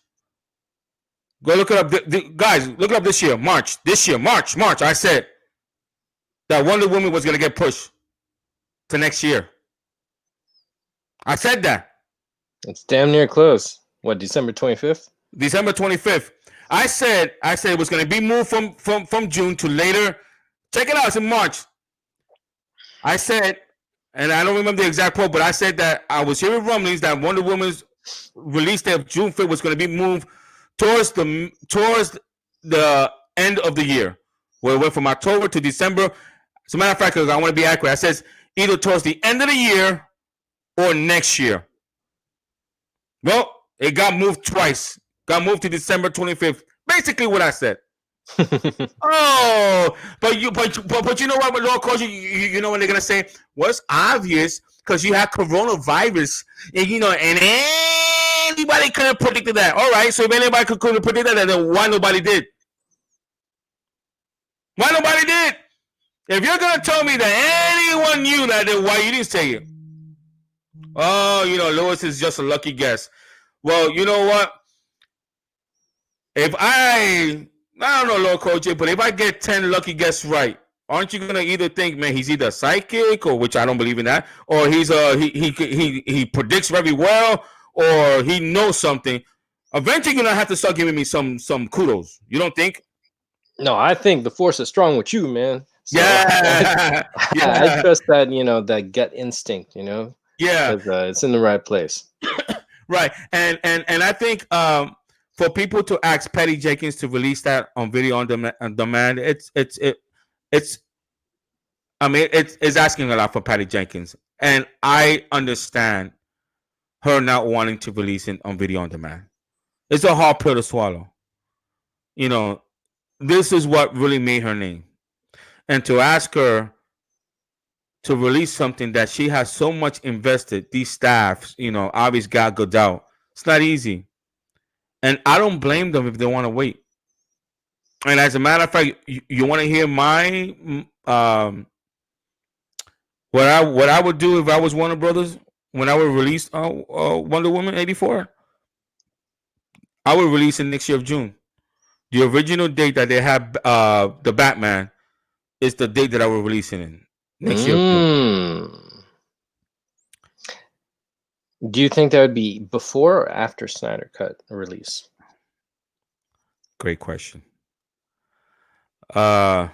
go look it up. Guys, look it up this year. March. I said that Wonder Woman was going to get pushed to next year. I said that.
It's damn near close. What, December 25th?
December 25th. I said it was going to be moved from June to later. Check it out. It's in March. I said, and I don't remember the exact quote, but I said that I was hearing rumblings that Wonder Woman's release date of June 5th was going to be moved towards the end of the year, where it went from October to December. As a matter of fact, I want to be accurate, I says either towards the end of the year or next year. Well, it got moved twice. Got moved to December 25th. Basically what I said. Oh, but you know what, Lord Coach, you know what they're gonna say? Well, it's obvious because you have coronavirus, and and anybody could have predicted that. All right, so if anybody could have predicted that, then why nobody did? Why nobody did? If you're gonna tell me that anyone knew that, then why you didn't say it? Oh, Lewis is just a lucky guess. Well, you know what? If I don't know, Lord Coach, but if I get 10 lucky guesses right, aren't you gonna either think, man, he's either psychic, or which I don't believe in that, or he's he predicts very well, or he knows something? Eventually, you're gonna have to start giving me some kudos. You don't think?
No, I think the force is strong with you, man. So,
yeah,
I trust that that gut instinct.
Yeah,
it's in the right place.
Right, and I think for people to ask Patty Jenkins to release that on video on demand, it's asking a lot for Patty Jenkins, and I understand her not wanting to release it on video on demand. It's a hard pill to swallow. This is what really made her name, and to ask her to release something that she has so much invested, these staffs, obviously got good out. It's not easy. And I don't blame them if they want to wait. And as a matter of fact, you want to hear my what I would do if I was Warner Brothers when I would release Wonder Woman 84? I would release it next year of June. The original date that they have the Batman is the date that I will release it in next year.
Do you think that would be before or after Snyder Cut release?
Great question. When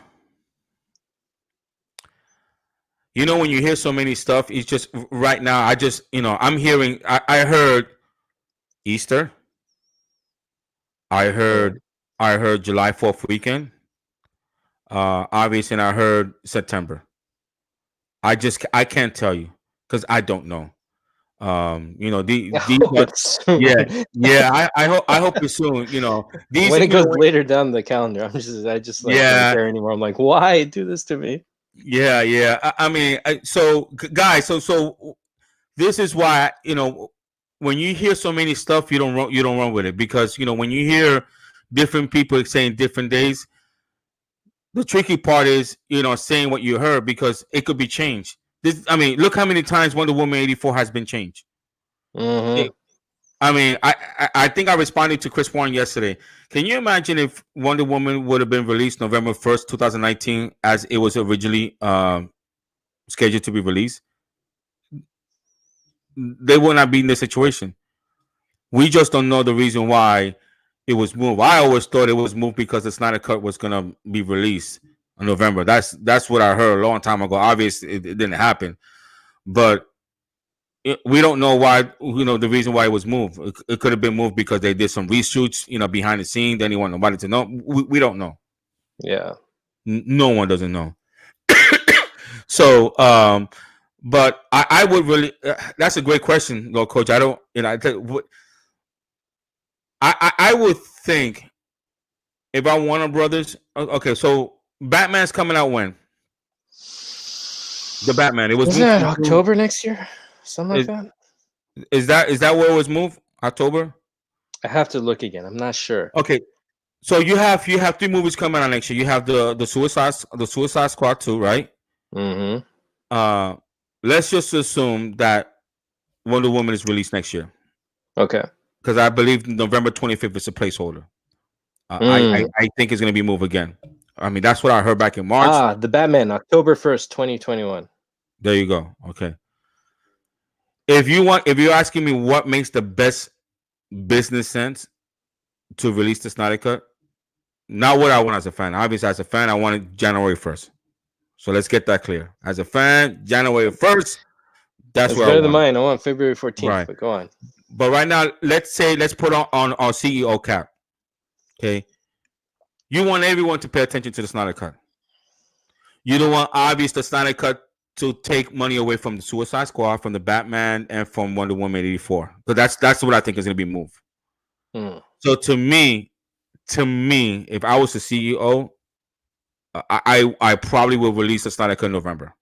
you hear so many stuff, it's just right now. I'm hearing. I heard Easter. I heard July 4th weekend. Obviously, and I heard September. I can't tell you because I don't know. I hope it's soon.
When it goes later down the calendar, I just don't care anymore. I'm like, why do this to me?
Yeah. So guys, so this is why when you hear so many stuff, you don't run with it, because when you hear different people saying different days, the tricky part is saying what you heard, because it could be changed. This, I mean, look how many times Wonder Woman 84 has been changed.
Mm-hmm.
I mean, I think I responded to Chris Warren yesterday. Can you imagine if Wonder Woman would have been released November 1st, 2019, as it was originally scheduled to be released? They would not be in this situation. We just don't know the reason why it was moved. I always thought it was moved because the Snyder Cut was gonna be released in November. That's what I heard a long time ago. Obviously, it didn't happen, but we don't know why. The reason why it was moved. It could have been moved because they did some reshoots, behind the scene. They didn't want nobody to know. We don't know.
Yeah.
No one doesn't know. So, but I would really. That's a great question, though, Coach. I don't. I would think if I Warner Brothers. Okay, so Batman's coming out when? The Batman. It was
Isn't
moved
that
from June.
October next year? Something like
Is,
that?
is that where it was moved? October.
I have to look again. I'm not sure.
Okay, so you have three movies coming out next year. You have the Suicide Squad 2, right?
Mm-hmm.
Uh, let's just assume that Wonder Woman is released next year
Okay.
because I believe November 25th is a placeholder.
Mm.
I think it's gonna be moved again. I mean, that's what I heard back in March.
The Batman, October 1st, 2021.
There you go. Okay. If you're asking me what makes the best business sense to release the Snyder Cut, not what I want as a fan. Obviously, as a fan, I want it January 1st. So let's get that clear. As a fan, January 1st, that's
That's
where I
better than
want it.
mine. I want February 14th,
Right.
but go on.
But right now, let's put on our CEO cap. Okay. You want everyone to pay attention to the Snyder Cut. You don't want the Snyder Cut to take money away from the Suicide Squad, from the Batman, and from Wonder Woman 84. So that's what I think is going to be moved.
Mm.
So to me, if I was the CEO, I probably will release the Snyder Cut in November.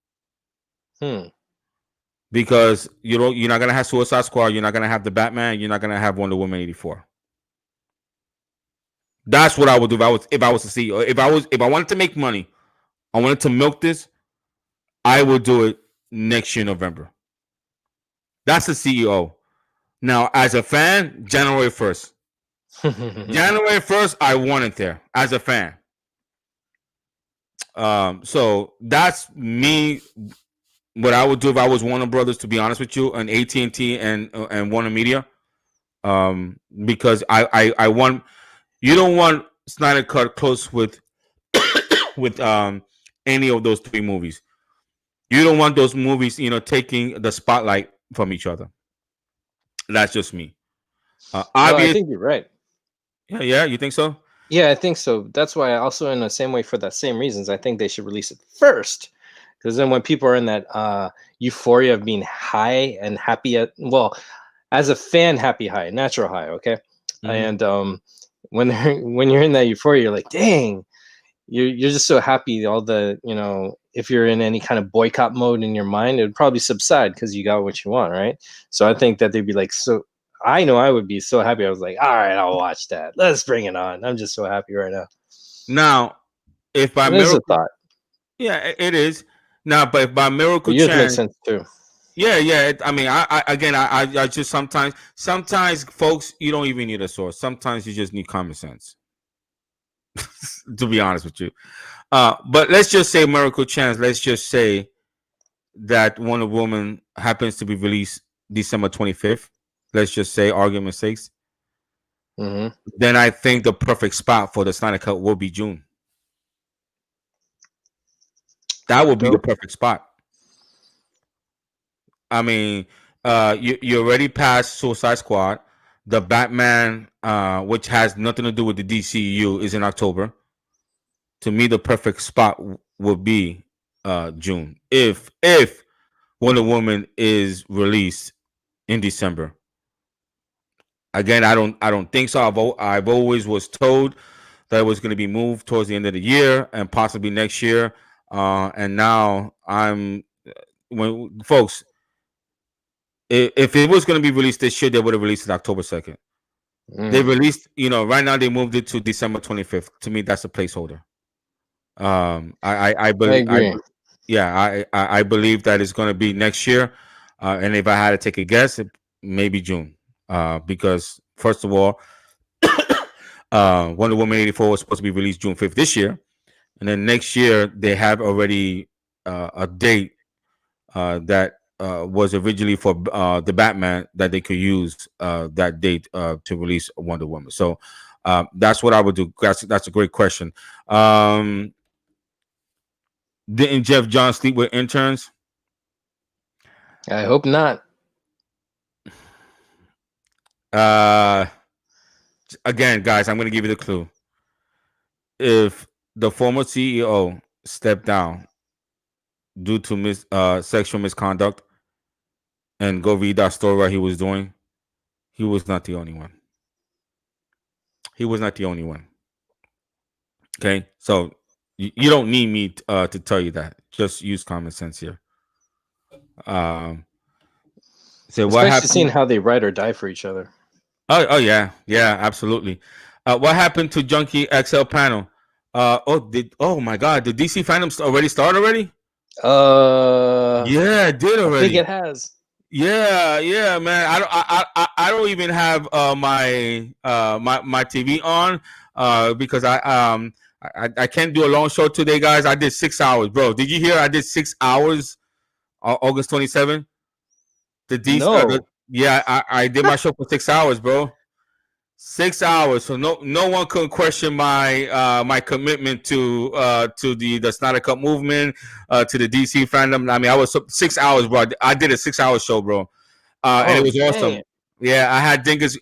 Because you're not gonna have Suicide Squad, you're not gonna have the Batman, you're not gonna have Wonder Woman 84. That's what I would do if I was the CEO. If I wanted to make money, I wanted to milk this, I would do it next year November. That's the CEO. Now, as a fan, January 1st. January 1st, I want it there as a fan. So that's me. What I would do if I was Warner Brothers, to be honest with you, and AT&T and Warner Media, because I want, you don't want Snyder Cut close with with any of those three movies. You don't want those movies, taking the spotlight from each other. That's just me.
No, I
Obvious.
think you're right.
Yeah, you think so?
Yeah, I think so. That's why I also, in the same way, for that same reasons, I think they should release it first. Because then when people are in that euphoria of being high and happy as a fan, happy high, natural high, okay?
Mhm.
And when you're in that euphoria, you're like, dang, you're just so happy. All the, if you're in any kind of boycott mode in your mind, it would probably subside because you got what you want, right? So I think that they'd be like, so I know I would be so happy. I was like, all right, I'll watch that. Let's bring it on. I'm just so happy right now.
Now, if by
This is a
miracle,
thought.
yeah, it is. Now, but if by
But
miracle
yours makes
chance,
sense too.
yeah. I mean, I just sometimes, folks, you don't even need a source. Sometimes you just need common sense. To be honest with you, but let's just say miracle chance. Let's just say that Wonder Woman happens to be released December 25th. Let's just say, argument's sakes.
Mm-hmm.
Then I think the perfect spot for the Snyder Cut will be June. That would be the
Dope.
perfect spot. I mean, you already passed Suicide Squad. The Batman, which has nothing to do with the DCU, is in October. To me, the perfect spot would be June. If Wonder Woman is released in December. Again, I don't think so. I've always was told that it was going to be moved towards the end of the year and possibly next year. And now when folks, if it was going to be released this year, they would have released it October 2nd. They released, right now they moved it to December 25th. To me, that's a placeholder. I
I
believe
agree.
Yeah, I believe that it's going to be next year. And if I had to take a guess, maybe June. Because first of all, Wonder Woman 84 was supposed to be released June 5th this year, and then next year they have already a date that was originally for the Batman that they could use that date to release Wonder Woman. So that's what I would do. That's a great question. Um, didn't Jeff Johns sleep with interns?
I hope not.
Uh, Again, guys, I'm going to give you the clue. If the former CEO stepped down due to sexual misconduct, and go read that story what he was doing, he was not the only one. He was not the only one. Okay, so you don't need me to tell you that. Just use common sense here. Um, so what
Especially seeing
happened?
how they ride or die for each other.
Oh yeah, yeah, absolutely. What happened to Junkie XL panel? Oh my God, did DC fandom already start already? Yeah, it did
I think
already.
it has.
Yeah, yeah, man. I don't even have my TV on because I can't do a long show today, guys. I did 6 hours, bro. Did you hear? I did 6 hours August 27th.
No.
Yeah, I did my show for 6 hours, bro. 6 hours, so no one could question my commitment to the Snyder Cut movement, to the DC fandom. I mean, I was 6 hours, bro. I did a 6 hour show, bro, and it
Oh
was
man.
awesome. Yeah, I had Dingus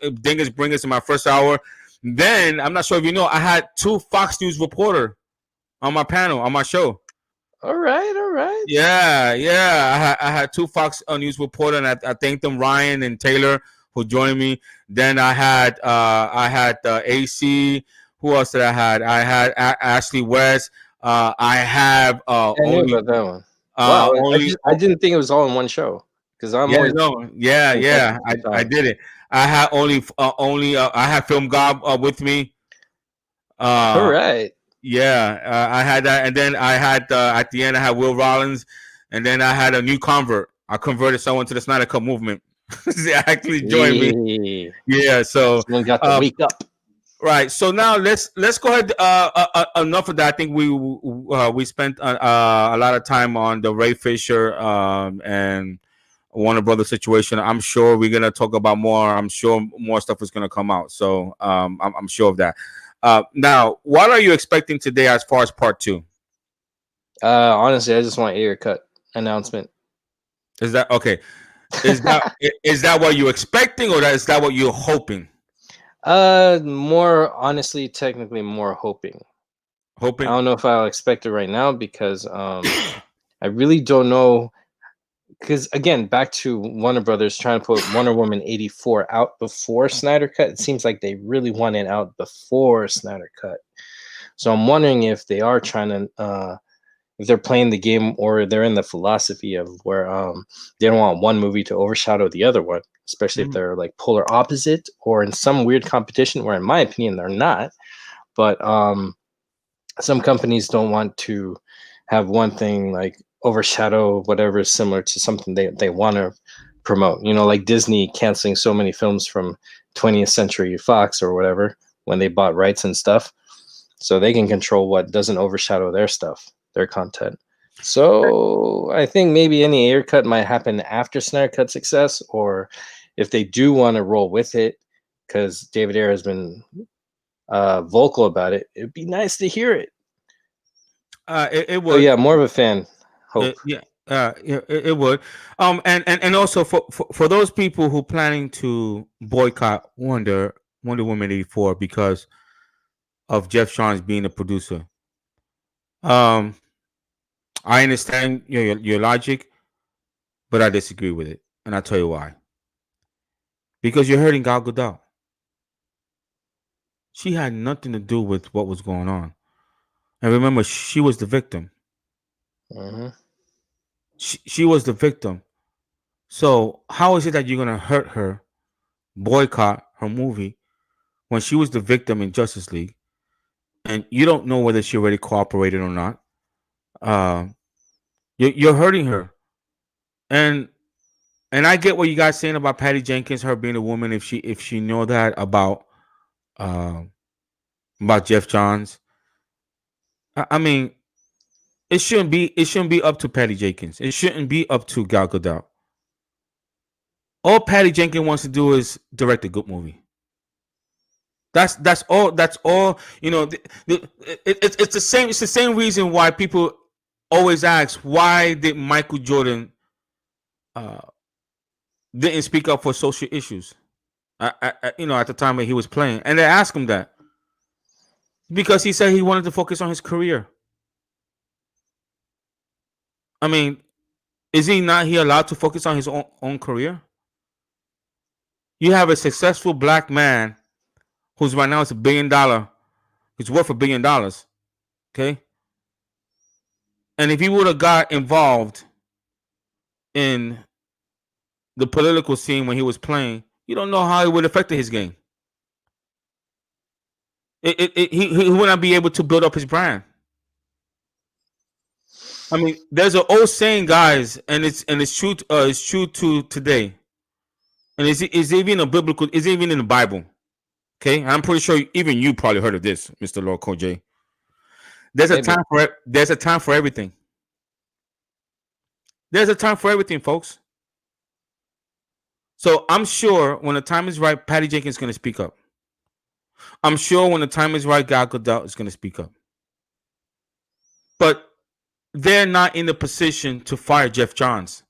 bring us in my first hour. Then I'm not sure if you know, I had two Fox News reporter on my panel on my show.
All right, all right.
Yeah, yeah. I had two Fox News reporter, and I thanked them, Ryan and Taylor, who joined me. Then I had AC. Who else did I had? I had Ashley West. I have
I knew about that one. Wow, I didn't think it was all in one show because I'm
yeah,
always
no, yeah,
paying attention
yeah.
to the
I
time.
did it. I had only I had Film Gob with me.
All
Uh,
right.
yeah, I had that, and then I had at the end I had Will Rollins, and then I had a new convert. I converted someone to the Snyder Cut movement. They actually joined me.
Yeah.
Yeah, so
Someone got to
um,
wake up.
right. So now let's go ahead. Enough of that. I think we spent a lot of time on the Ray Fisher and Warner Brothers situation. I'm sure we're gonna talk about more. I'm sure more stuff is gonna come out. So I'm sure of that. Now, what are you expecting today as far as part two?
Honestly, I just want a cut announcement.
Is that okay? Is that what you're expecting, or is that what you're hoping?
More honestly, technically, more hoping. I
Hoping.
don't know if I'll expect it right now because I really don't know. Because again, back to Warner Brothers trying to put Wonder Woman 84 out before Snyder Cut. It seems like they really want it out before Snyder Cut. So I'm wondering if they are trying to if they're playing the game or they're in the philosophy of where they don't want one movie to overshadow the other one, especially if
Mhm.
they're like polar opposite or in some weird competition where in my opinion they're not. But some companies don't want to have one thing like overshadow whatever is similar to something they want to promote. You know, like Disney canceling so many films from 20th Century Fox or whatever when they bought rights and stuff. So they can control what doesn't overshadow their stuff, their content. So I think maybe any air cut might happen after Snyder Cut success, or if they do want to roll with it, because David Ayer has been vocal about it, it'd be nice to hear it.
It
So
would.
yeah, more of a fan. Hope.
Yeah, yeah, it would. And also for those people who planning to boycott Wonder Woman 84 because of Jeff Johns being a producer. Um, I understand your logic, but I disagree with it, and I'll tell you why. Because you're hurting Gal Gadot. She had nothing to do with what was going on, and remember, she was the victim.
Hmm.
She was the victim. So how is it that you're gonna hurt her, boycott her movie when she was the victim in Justice League, and you don't know whether she already cooperated or not? Uh, You're hurting her, and I get what you guys saying about Patty Jenkins, her being a woman. If she know that um about Jeff Johns, I mean, it shouldn't be up to Patty Jenkins. It shouldn't be up to Gal Gadot. All Patty Jenkins wants to do is direct a good movie. That's all. That's all. You know, it's the same. It's the same reason why people always ask, why did Michael Jordan uh, didn't speak up for social issues? You know, at the time when he was playing, and they asked him that because he said he wanted to focus on his career. I mean, is he not he allowed to focus on his own career? You have a successful black man who's right now is $1 billion. He's worth $1 billion. Okay, and if he would have got involved in the political scene when he was playing, you don't know how it would affect his game. He would not be able to build up his brand. I mean, there's an old saying, guys, and it's true. It's true to today, and it's even a biblical. It's even in the Bible. Okay, I'm pretty sure even you probably heard of this, Mr. Lord Koj. There's a
Maybe.
time for it. There's a time for everything. There's a time for everything, folks. So I'm sure when the time is right, Patty Jenkins is going to speak up. I'm sure when the time is right, Gal Gadot is going to speak up. But they're not in the position to fire Jeff Johns.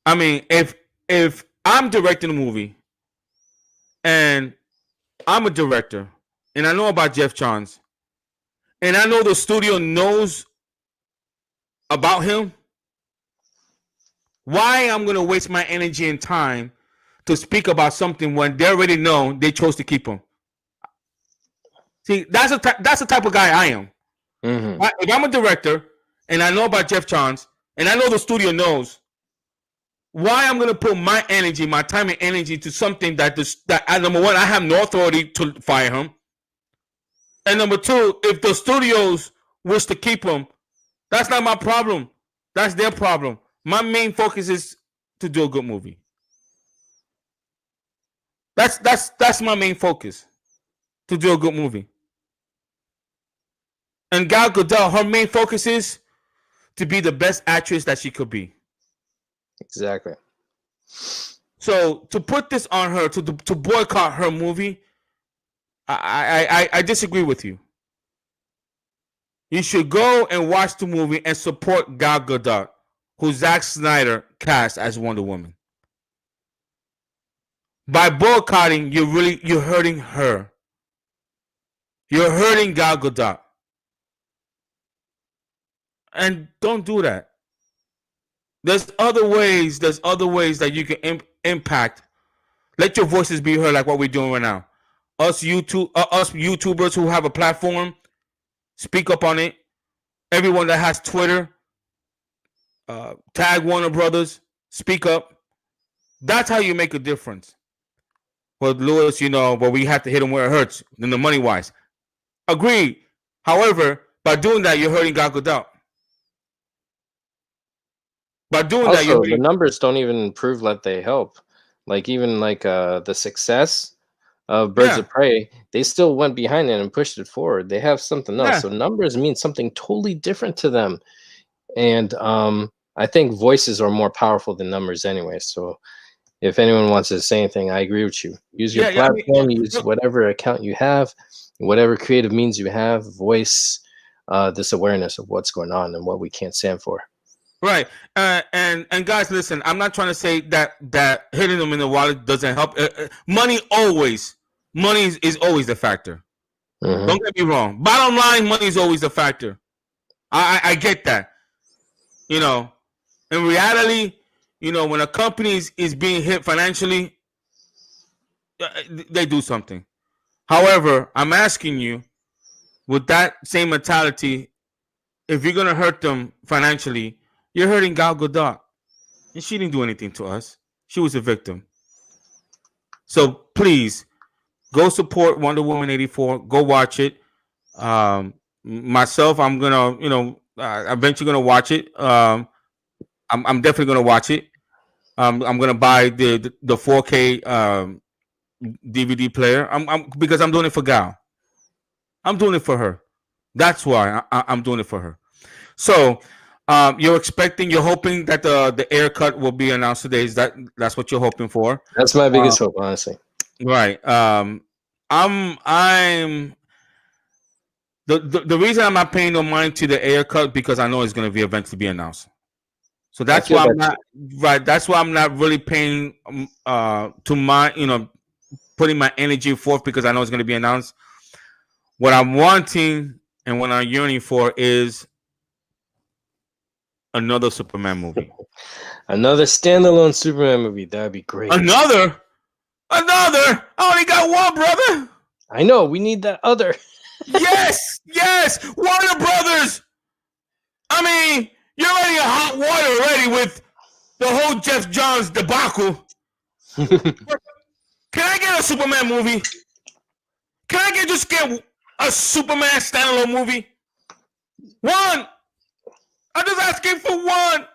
I mean, if I'm directing a movie and I'm a director and I know about Jeff Johns and I know the studio knows about him, why I'm going to waste my energy and time to speak about something when they already know they chose to keep him? See, that's the type of guy I am.
Mm-hmm.
If I'm a director and I know about Jeff Johns and I know the studio knows, why I'm going to put my energy, my time and energy to something that number one, I have no authority to fire him, and number two, if the studios wish to keep him, that's not my problem. That's their problem. My main focus is to do a good movie. That's my main focus, to do a good movie. And Gal Gadot, her main focus is to be the best actress that she could be.
Exactly.
So to put this on her, to boycott her movie, I disagree with you. You should go and watch the movie and support Gal Gadot, who Zack Snyder cast as Wonder Woman. By boycotting, you're hurting her. You're hurting Gal Gadot. And don't do that. There's other ways that you can impact. Let your voices be heard, like what we're doing right now. Us YouTubers who have a platform, speak up on it. Everyone that has Twitter, tag Warner Brothers, speak up. That's how you make a difference. Well, Lewis, you know, but we have to hit them where it hurts, in the money wise. Agreed. However, by doing that, you're hurting Gal Gadot. By doing that, you're
Also, the
hurting.
numbers don't even prove that they help. Like even like the success of Birds
Yeah,
of Prey, they still went behind it and pushed it forward. They have something else.
yeah.
So numbers mean something totally different to them. And I think voices are more powerful than numbers anyway. So if anyone wants to say anything, I agree with you. Use your
Yeah. I mean,
platform, use
look,
whatever account you have, whatever creative means you have, voice this awareness of what's going on and what we can't stand for.
right. And guys, listen. I'm not trying to say that hitting them in the wallet doesn't help. Money is always the factor.
Hmm.
Don't get me wrong. Bottom line, money is always a factor. I get that. You know, in reality, you know, when a company is being hit financially, they do something. However, I'm asking you, with that same mentality, if you're gonna hurt them financially, you're hurting Gal Gadot, and she didn't do anything to us. She was a victim. So please go support Wonder Woman 84. Go watch it. Um, myself, I'm gonna, eventually gonna watch it. I'm definitely gonna watch it. I'm gonna buy the 4K DVD player. I'm because I'm doing it for Gal. I'm doing it for her. That's why I'm doing it for her. So, you're hoping that the air cut will be announced today. That's what you're hoping for?
That's my
Uh,
biggest hope, honestly.
right. I'm the reason I'm not paying no mind to the air cut because I know it's going to be eventually be announced. So
I
that's
feel
why I'm
that
not
too.
right. That's why I'm not really paying to my putting my energy forth because I know it's going to be announced. What I'm wanting and what I'm yearning for is another Superman movie.
Another standalone Superman movie. That'd be great.
Another. I only got one, brother.
I know. We need that other.
Yes. Warner Brothers. I mean, you're already in hot water already with the whole Jeff Johns debacle. Can I get a Superman movie? Can I just get a Superman standalone movie? One. I'm just asking for one.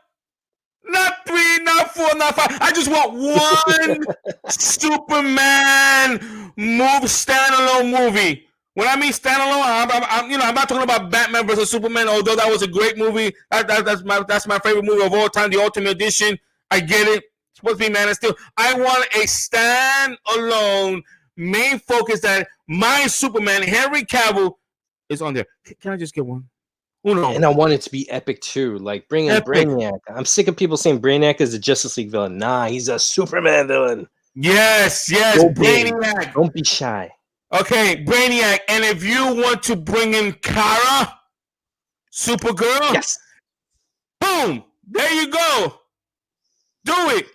Not three, not four, not five. I just want one Superman standalone movie. When I mean standalone, I'm not talking about Batman versus Superman. Although that was a great movie, that's my favorite movie of all time, the Ultimate Edition. I get it. It's supposed to be Man of Steel. I want a standalone main focus that my Superman, Henry Cavill, is on there. Can I just get one?
And
Uno.
I want it to be epic too. Like bring in
Epic.
Brainiac. I'm sick of people saying Brainiac is a Justice League villain. Nah, he's a Superman villain.
Yes.
Go big.
Brainiac.
Don't be shy.
Okay, Brainiac. And if you want to bring in Kara, Supergirl,
Yes.
boom, there you go. Do it.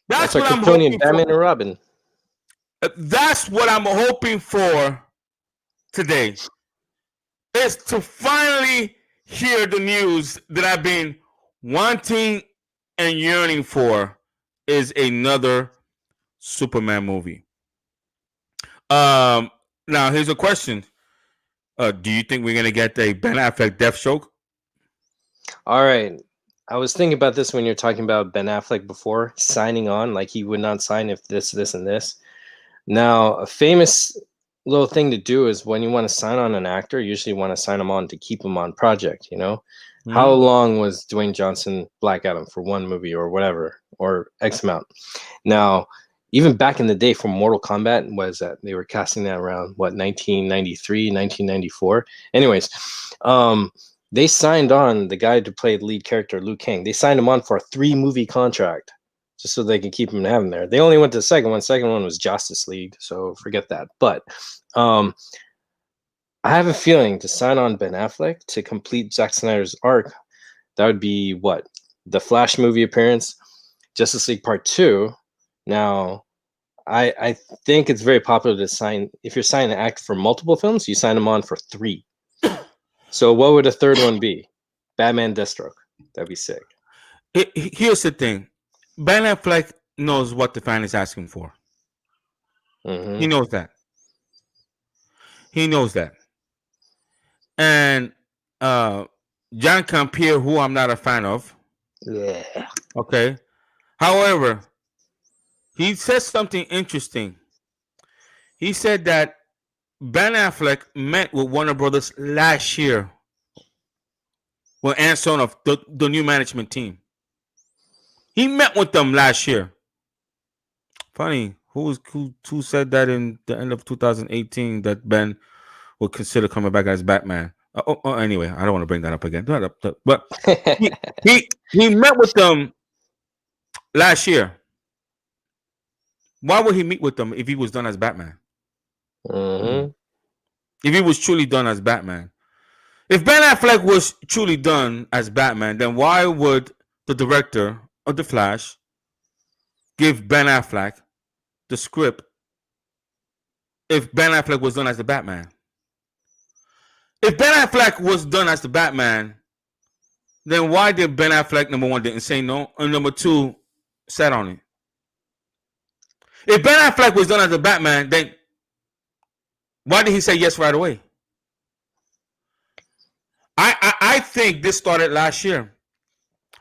That's
That's our
what I'm
Kryptonian
hoping
Batman
for.
and Robin.
That's what I'm hoping for today. Is to finally hear the news that I've been wanting and yearning for is another Superman movie. Now here's a question. Do you think we're gonna get a Ben Affleck Deathstroke?
All right. I was thinking about this when you're talking about Ben Affleck before signing on, like he would not sign if this, and this. Now, a famous little thing to do is when you want to sign on an actor, usually you want to sign them on to keep them on project, you know? How
Mm-hmm.
long was Dwayne Johnson Black Adam for one movie or whatever, or X amount? Now, even back in the day for Mortal Kombat, was that they were casting that around what 1993, 1994. Anyways, they signed on the guy to play the lead character, Liu Kang. They signed him on for a 3-movie contract just so they could keep him in heaven there. They only went to the second one. Second one was Justice League, so forget that. But I have a feeling to sign on Ben Affleck to complete Zack Snyder's arc, that would be what? The Flash movie appearance, Justice League Part 2. Now, I think it's very popular to sign, if you're signing an actor for multiple films, you sign them on for 3. So what would a third one be? Batman Deathstroke. That'd be sick.
Here's the thing. Ben Affleck knows what the fan is asking for.
Mm-hmm.
He knows that. He knows that. And John Campere, who I'm not a fan of,
Yeah.
okay. However, he said something interesting. He said that Ben Affleck met with Warner Brothers last year with Anson of the new management team. He met with them last year. Funny, who said that in the end of 2018 that Ben would consider coming back as Batman? Anyway, I don't want to bring that up again. But he, he met with them last year. Why would he meet with them if he was done as Batman?
Mm-hmm.
If he was truly done as Batman? If Ben Affleck was truly done as Batman, then why would the director of The Flash give Ben Affleck the script if Ben Affleck was done as the Batman? If Ben Affleck was done as the Batman, then why did Ben Affleck, number one, didn't say no, and number two, sat on it? If Ben Affleck was done as the Batman, then why did he say yes right away? think this started last year.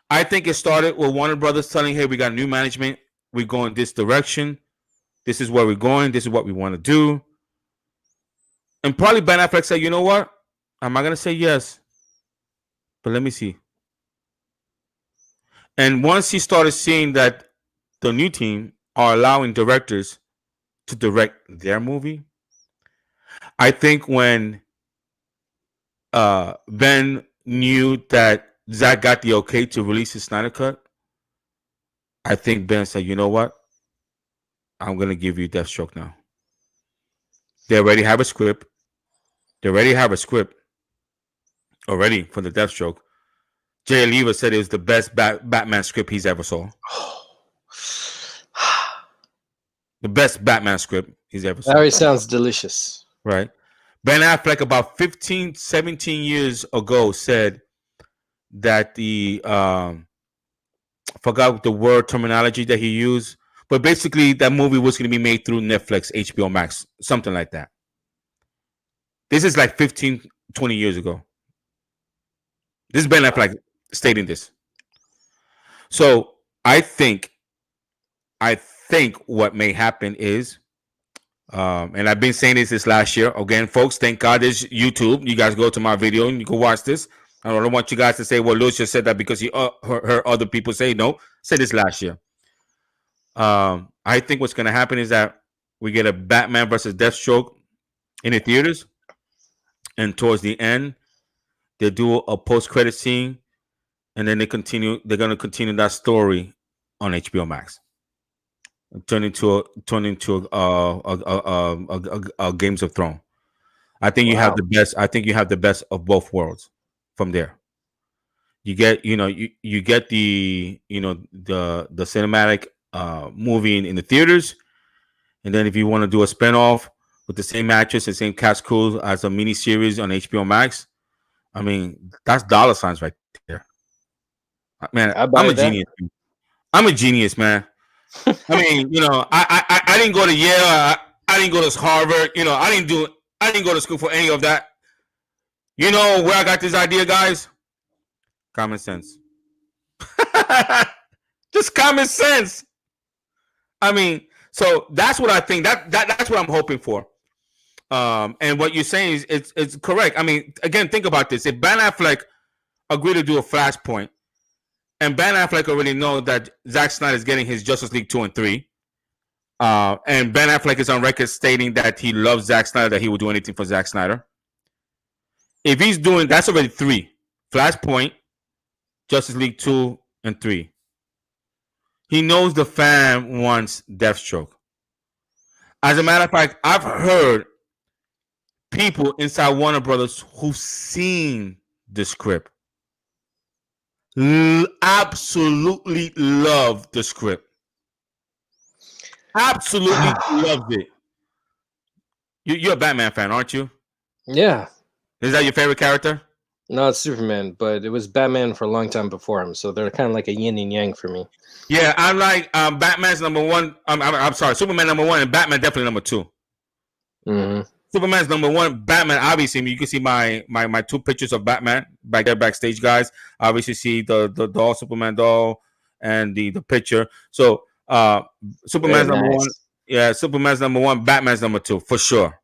I think it started with Warner Brothers telling, "Hey, we got new management. We're going this direction. This is where we're going. This is what we want to do." And probably Ben Affleck said, "You know what? I'm not gonna say yes, but let me see." And once he started seeing that the new team are allowing directors to direct their movie, I think when Ben knew that Zach got the okay to release his Snyder Cut, I think Ben said, "You know what? I'm gonna give you Deathstroke now." They already have a script. They already have a script already for the Deathstroke. Jay Oliva said it was the best Batman script he's ever saw. The best Batman script he's ever
That
saw.
already sounds delicious.
Right. Ben Affleck about 15, 17 years ago said that I forgot the word terminology that he used, but basically that movie was going to be made through Netflix, HBO Max, something like that. This is like 15, 20 years ago. This is Ben Affleck stating this. So I think what may happen is, and I've been saying this last year. Again, folks, thank God there's YouTube. You guys go to my video and you can watch this. I don't want you guys to say, well, Lewis just said that because he heard other people say. No, I said this last year. I think what's going to happen is that we get a Batman versus Deathstroke in the theaters, and towards the end, they do a post-credit scene, and then they're going to continue that story on HBO Max. Turn into a Games of Thrones. I think you have the best. I think you have the best of both worlds from there. You get you get the the cinematic movie in the theaters, and then if you want to do a spinoff with the same actress, the same cast crew as a mini series on HBO Max, I mean that's dollar signs right there. Man, I'm a genius. I'm a genius, man. I mean, I didn't go to Yale. I didn't go to Harvard. I didn't go to school for any of that. You know where I got this idea, guys? Common sense. Just common sense. I mean, so that's what I think. That's what I'm hoping for. And what you're saying is it's correct. I mean, again, think about this. If Ben Affleck agreed to do a Flashpoint, and Ben Affleck already knows that Zack Snyder is getting his Justice League 2 and 3. And Ben Affleck is on record stating that he loves Zack Snyder, that he will do anything for Zack Snyder. If he's doing, that's already 3. Flashpoint, Justice League 2 and 3. He knows the fan wants Deathstroke. As a matter of fact, I've heard people inside Warner Brothers who've seen the script absolutely love the script. Absolutely loved it. You're a Batman fan, aren't you?
Yeah.
Is that your favorite character?
No, it's Superman, but it was Batman for a long time before him, so they're kind of like a yin and yang for me.
Yeah, I like Batman's number one. I'm sorry, Superman number one, and Batman definitely number 2.
Mm-hmm.
Superman's number 1. Batman, obviously, you can see my 2 pictures of Batman back there backstage, guys. Obviously, see the doll, Superman doll, and the picture. So Superman's number 1. Yeah, Superman's number 1. Batman's number 2 for sure.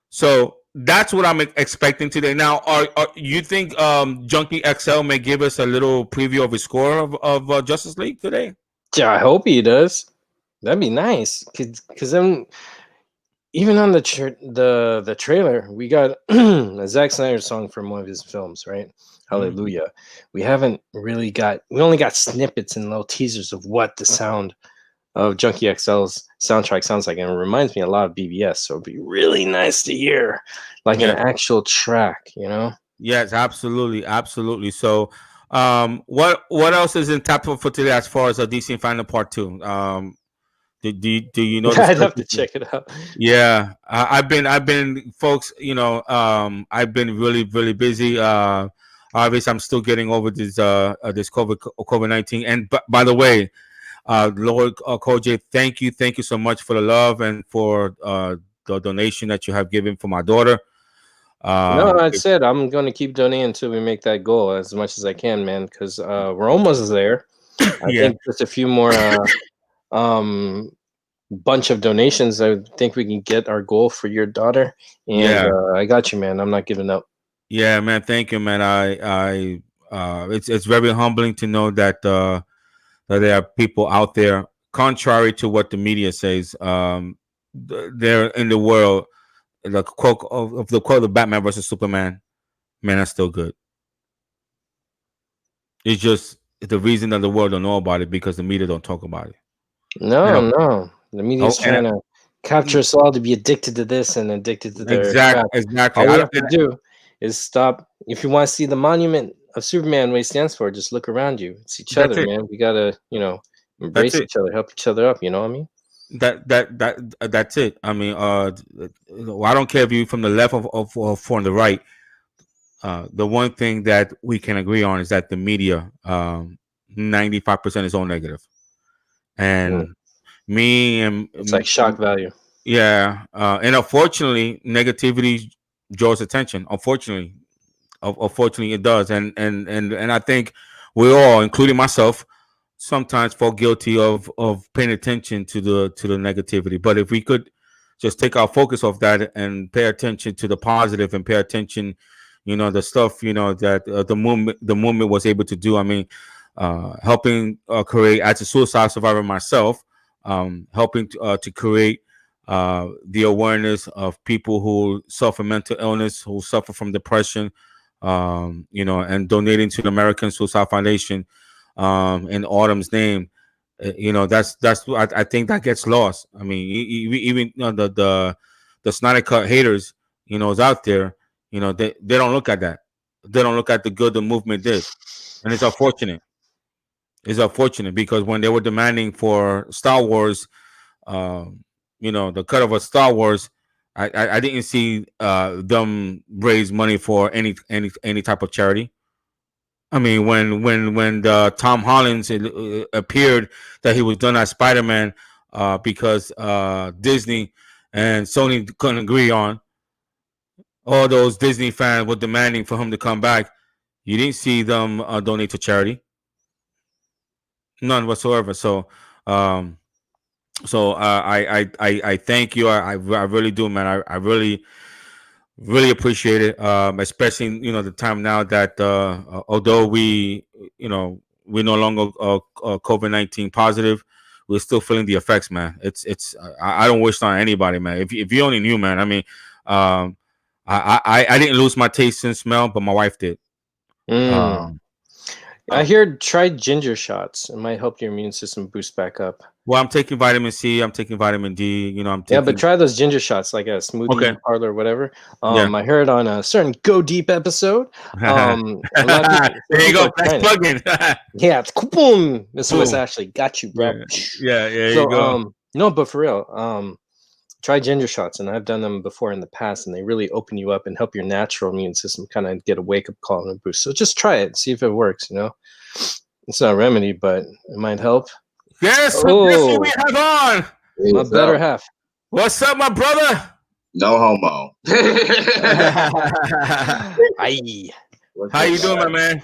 So that's what I'm expecting today. Now, are you think Junkie XL may give us a little preview of his score of Justice League today?
Yeah, I hope he does. That'd be nice, because then even on the trailer, we got a Zack Snyder song from one of his films, right? Hallelujah. We only got snippets and little teasers of what the sound of Junkie XL's soundtrack sounds like, and it reminds me a lot of BBS. So it'd be really nice to hear, like an actual track,
Yes, absolutely. So, what else is in tap for today as far as a DC Fandom Part 2? Do you know?
I'd have to check it out.
Yeah, I've been, folks. I've been really, really busy. Obviously, I'm still getting over this COVID-19. And by the way, Lord Koji, thank you so much for the love and for the donation that you have given for my daughter.
No, I said I'm going to keep donating until we make that goal as much as I can, man, because we're almost there. I
Yeah,
think just a few more um, bunch of donations. I think we can get our goal for your daughter. And
yeah,
I got you, man. I'm not giving up.
yeah, man. Thank you, man. It's very humbling to know that there are people out there, contrary to what the media says. They're in the world. The quote of the quote of Batman versus Superman. Man, that's still good. It's just the reason that the world don't know about it because the media don't talk about it. You
No,
know.
no. The media
Oh,
is trying to capture us all to be addicted to this and addicted to their crap.
exactly.
All
I
we
don't.
have to do is stop. If you want to see the monument of Superman, what he stands for, just look around you. It's each
That's
other,
it.
man. We gotta,
That's
embrace
it.
each other, help each other up. You know what I mean?
That's it. I mean, I don't care if you from the left or from the right. The one thing that we can agree on is that the media, 95% is all negative,
Mm.
and me and
It's like shock value.
yeah, and unfortunately, negativity draws attention. Unfortunately, it does, and I think we all, including myself, sometimes fall guilty of paying attention to the negativity. But if we could just take our focus off that and pay attention to the positive and pay attention, the stuff that the movement was able to do. I mean, helping create as a suicide survivor myself, helping to create the awareness of people who suffer mental illness, who suffer from depression, and donating to the American Suicide Foundation in Autumn's name. That's I think that gets lost. I mean, even the Snyder Cut haters, is out there. They don't look at that. They don't look at the good the movement did, and it's unfortunate. It's unfortunate because when they were demanding for Star Wars, the cut of a Star Wars, I didn't see them raise money for any type of charity. I mean, when the Tom Holland's appeared that he was done as Spider Man, because Disney and Sony couldn't agree on, all those Disney fans were demanding for him to come back. You didn't see them donate to charity, none whatsoever. Um, I thank you. I really do, man. I really appreciate it, especially the time now that although we're no longer COVID-19 positive, we're still feeling the effects, man. I don't wish on anybody, man. If you only knew, man. I mean, um, I didn't lose my taste and smell, but my wife did.
Mm.
Um,
I
uh,
hear try ginger shots. It might help your immune system boost back up.
well, I'm taking vitamin C. I'm taking vitamin D. I'm
Yeah, but
taking.
try those ginger shots, like a
Okay.
smoothie parlor or whatever.
Yeah.
I heard on a certain Go Deep episode. A lot of
There
people, some
you
people
go.
are
Nice
trying it.
plug in.
Yeah, it's boom. Mr. West
Boom.
Ashley, got you,
Yeah.
bro.
Yeah. There you
So,
go.
no, but for real, try ginger shots, and I've done them before in the past, and they really open you up and help your natural immune system kind of get a wake up call and a boost. So just try it, see if it works. It's not a remedy, but it might help.
Guess who we
Oh,
have on?
Hey,
my
what's
better
up?
half.
What's up, my brother?
No homo.
Aye.
What's
How
up,
you doing, my
guys?
man?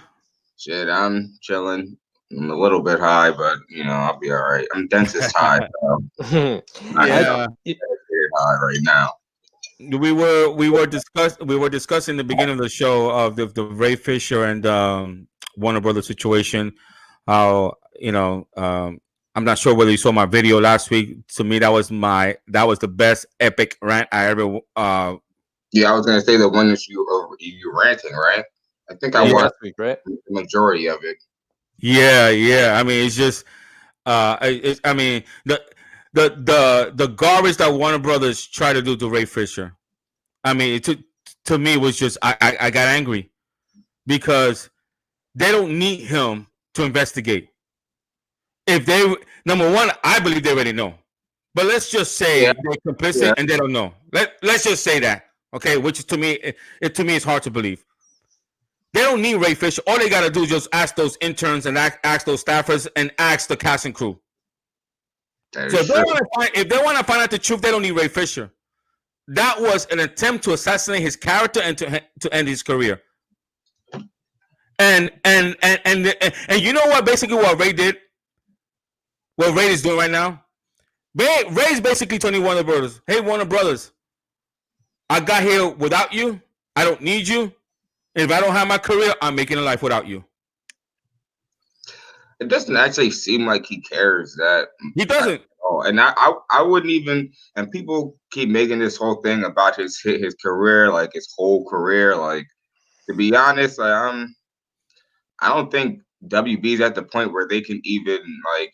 Shit, I'm chilling. I'm a little bit high, but I'll be all right. I'm dentist high, so I'm not
Yeah,
medicated high right now.
we were discussing the beginning of the show of the Ray Fisher and Warner Brothers situation. How I'm not sure whether you saw my video last week. To me, that was the best epic rant I ever.
Yeah, I was gonna say the one that you ranting, right? I think I
Yeah,
Yeah,
watched
last week, right?
the majority of it.
yeah. I mean, it's just I mean the garbage that Warner Brothers tried to do to Ray Fisher. I mean, to me it was just I got angry because they don't need him to investigate. If they number one, I believe they already know. But let's just
Yeah,
say they're complicit
yeah.
and they don't know. Let's just say that, okay? Which is to me, to me is hard to believe. They don't need Ray Fisher. All they gotta do is just ask those interns and ask those staffers and ask the cast and crew.
That
So
is true.
if they want to find out the truth, they don't need Ray Fisher. that was an attempt to assassinate his character and to end his career. And you know what? Basically, what Ray did, what Ray is doing right now, Ray's basically telling Warner Brothers, "Hey, Warner Brothers, I got here without you. I don't need you. And if I don't have my career, I'm making a life without you."
It doesn't actually seem like he cares that.
He doesn't.
And I wouldn't even. And people keep making this whole thing about his career, like his whole career. Like, to be honest, like I don't think WB's at the point where they can even, like,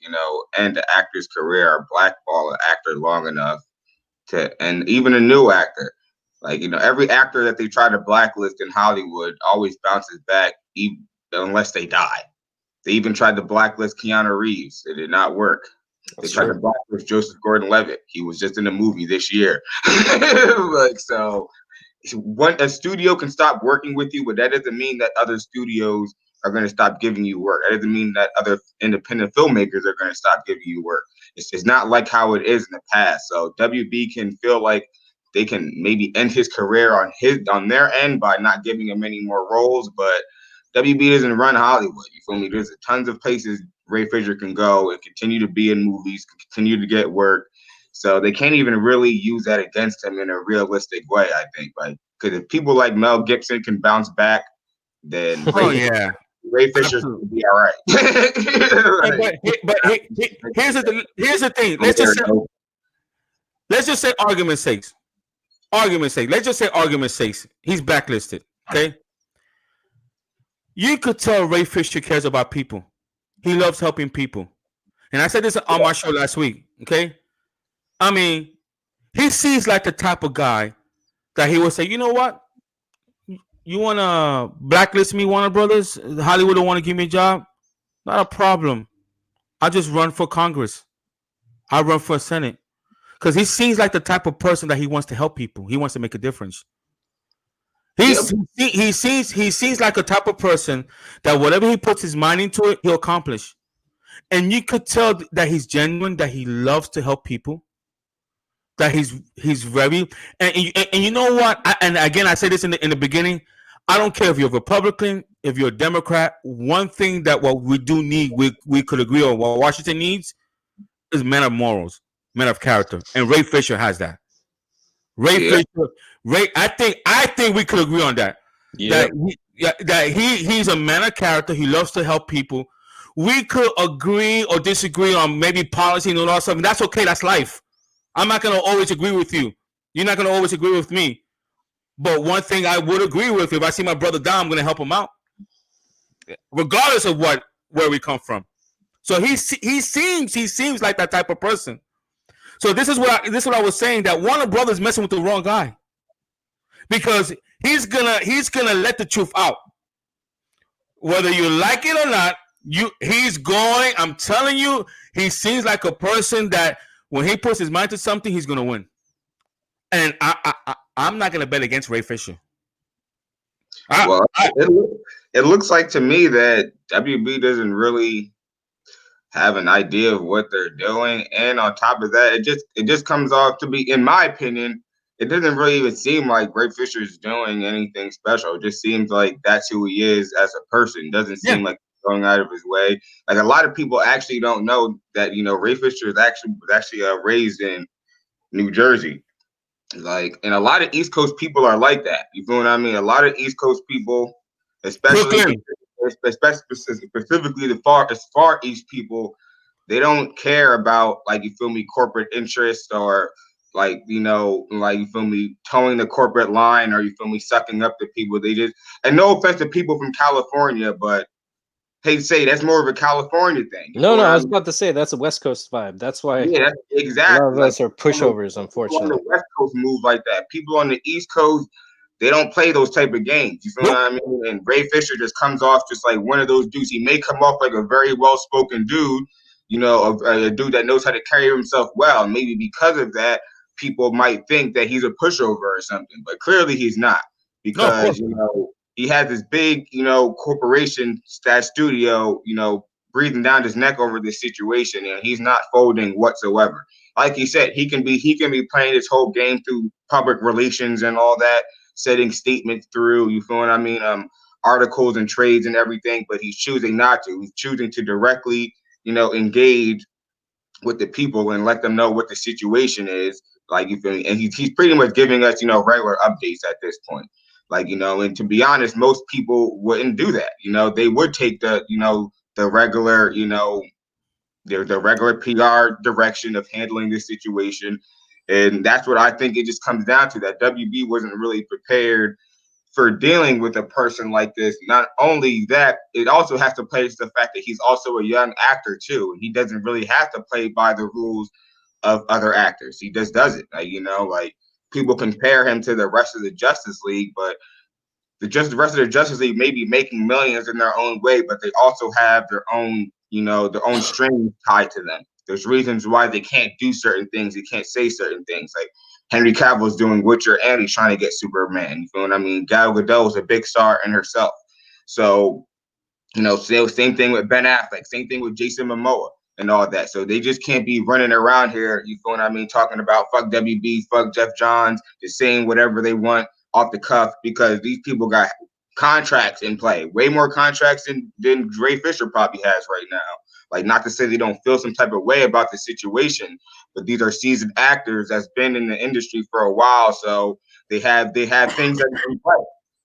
end the actor's career or blackball an actor long enough to, and even a new actor. Like, every actor that they try to blacklist in Hollywood always bounces back, unless they die. They even tried to blacklist Keanu Reeves. It did not work. They tried to blacklist Joseph Gordon-Levitt. He was just in a movie this year. Like, so a studio can stop working with you, but that doesn't mean that other studios are going to stop giving you work. That doesn't mean that other independent filmmakers are going to stop giving you work. It's not like how it is in the past. So WB can feel like they can maybe end his career on their end by not giving him any more roles, but WB doesn't run Hollywood. You feel me? There's tons of places Ray Fisher can go and continue to be in movies, continue to get work. So they can't even really use that against him in a realistic way, I think. Like, because if people like Mel Gibson can bounce back, then Ray Fisher will be all right.
but here's the thing. Let's just say argument's sake. Let's just say argument's sake. He's blacklisted. Okay. You could tell Ray Fisher cares about people. He loves helping people. And I said this on my show last week. Okay. I mean, he seems like the type of guy that he would say, you know what? You want to blacklist me, Warner Brothers? Hollywood don't want to give me a job? Not a problem. I'll just run for Congress. I'll run for Senate. Because he seems like the type of person that he wants to help people. He wants to make a difference. He seems like a type of person that whatever he puts his mind into it, he'll accomplish. And you could tell that he's genuine, that he loves to help people, that he's very and you know what? And again, I said this in the beginning. I don't care if you're a Republican, if you're a Democrat. One thing that what we do need, we could agree on, what Washington needs is men of morals, men of character, and Ray Fisher has that. Fisher, I think we could agree on that. Yeah. That he's a man of character. He loves to help people. We could agree or disagree on maybe policy and all that stuff. And that's okay. That's life. I'm not going to always agree with you. You're not going to always agree with me. But one thing I would agree with, if I see my brother down, I'm going to help him out, regardless of where we come from. So he seems like that type of person. So this is what I was saying, that Warner Brothers messing with the wrong guy, because he's gonna let the truth out, whether you like it or not. He's going. I'm telling you, he seems like a person that when he puts his mind to something, he's gonna win. And I'm not gonna bet against Ray Fisher.
It looks like to me that WB doesn't really have an idea of what they're doing, and on top of that, it just comes off to be, in my opinion, it doesn't really even seem like Ray Fisher is doing anything special. It just seems like that's who he is as a person. It doesn't seem like going out of his way. Like, a lot of people actually don't know that, Ray Fisher was actually raised in New Jersey. Like, and a lot of East Coast people are like that. You feel what I mean? A lot of East Coast people, especially specifically the far East people, they don't care about, like, you feel me, corporate interest, or like, like, you feel me, towing the corporate line, or, you feel me, sucking up the people. They just, and no offense to people from California, but hey, say that's more of a California thing.
No, I was about to say that's a West Coast vibe. That's why
that's exactly.
A lot of us are pushovers, unfortunately.
On the West Coast move like that. People on the East Coast, they don't play those type of games. You feel what I mean? And Ray Fisher just comes off just like one of those dudes. He may come off like a very well-spoken dude, a dude that knows how to carry himself well. Maybe because of that, people might think that he's a pushover or something, but clearly he's not, because he has this big, corporation studio, breathing down his neck over this situation, and he's not folding whatsoever. like you said, he can be playing his whole game through public relations and all that, setting statements through, you feel what I mean, articles and trades and everything, but he's choosing not to. He's choosing to directly, engage with the people and let them know what the situation is. Like, you feel me? And he's pretty much giving us, regular updates at this point. Like, and to be honest, most people wouldn't do that. They would take the regular, the regular PR direction of handling this situation. And that's what I think it just comes down to, that WB wasn't really prepared for dealing with a person like this. Not only that, it also has to play to the fact that he's also a young actor too, and he doesn't really have to play by the rules of other actors. He just doesn't. Like people compare him to the rest of the Justice League, but the rest of the Justice League may be making millions in their own way, but they also have their own, their own strings tied to them. There's reasons why they can't do certain things. They can't say certain things. Like Henry Cavill's doing Witcher and he's trying to get Superman. You feel what I mean? Gal Gadot is a big star in herself. So, same thing with Ben Affleck, same thing with Jason Momoa and all that. So they just can't be running around here, you feel what I mean, talking about fuck WB, fuck Jeff Johns, just saying whatever they want off the cuff, because these people got contracts in play, way more contracts than Ray Fisher probably has right now. Like, not to say they don't feel some type of way about the situation, but these are seasoned actors that's been in the industry for a while, so they have things that in play.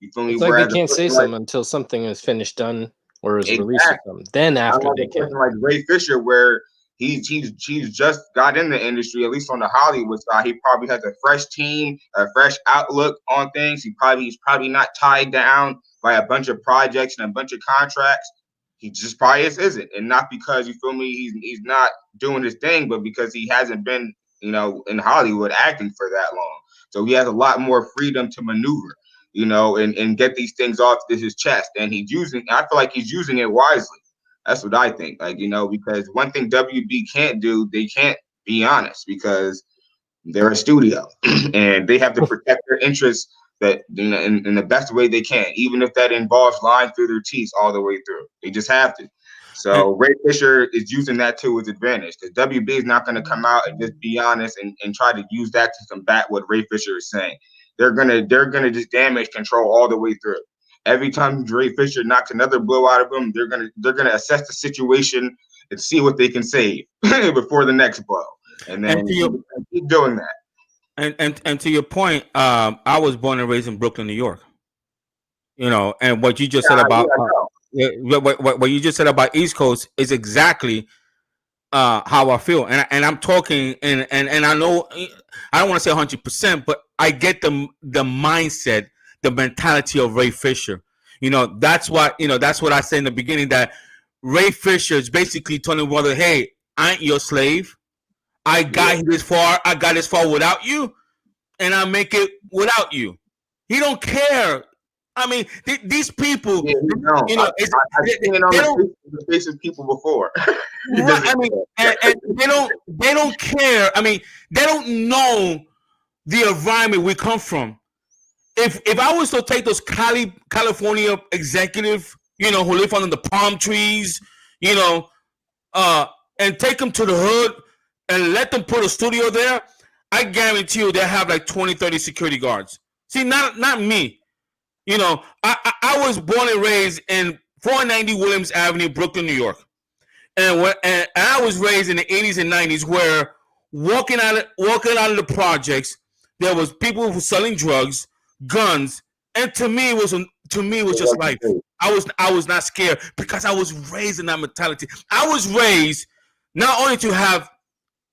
You feel me?
It's like they can't say something until something is finished, done, or is released or something. Then after they can.
Like Ray Fisher, where he's just got in the industry, at least on the Hollywood side. He probably has a fresh team, a fresh outlook on things. He's probably not tied down by a bunch of projects and a bunch of contracts. He just probably isn't, and not because, you feel me, he's not doing his thing, but because he hasn't been, in Hollywood acting for that long. So he has a lot more freedom to maneuver, and get these things off his chest. And I feel like he's using it wisely. That's what I think. Like, because one thing WB can't do, they can't be honest, because they're a studio and they have to protect their interests, that in the best way they can, even if that involves lying through their teeth all the way through. They just have to. So Ray Fisher is using that to his advantage, because WB is not going to come out and just be honest and try to use that to combat what Ray Fisher is saying. They're gonna just damage control all the way through. Every time Ray Fisher knocks another blow out of them, they're gonna assess the situation and see what they can save before the next blow, and then keep doing that.
And to your point, I was born and raised in Brooklyn, New York. And what you just said about what you just said about East Coast is exactly how I feel. And I'm talking, and I know I don't want to say 100%, but I get the mindset, the mentality of Ray Fisher. That's what I said in the beginning, that Ray Fisher is basically telling brother, hey, I ain't your slave. I got this far without you, and I make it without you. He don't care. I mean, these people,
I've seen it on the face of people before.
Right, I mean, and they don't care. I mean, they don't know the environment we come from. If I was to take those California executive, who live under the palm trees, and take them to the hood and let them put a studio there, I guarantee you they'll have like 20, 30 security guards. See, not me. I was born and raised in 490 Williams Avenue, Brooklyn, New York. And I was raised in the 80s and 90s, where walking out of the projects, there was people who were selling drugs, guns, and to me it was just life. I was not scared, because I was raised in that mentality. I was raised not only to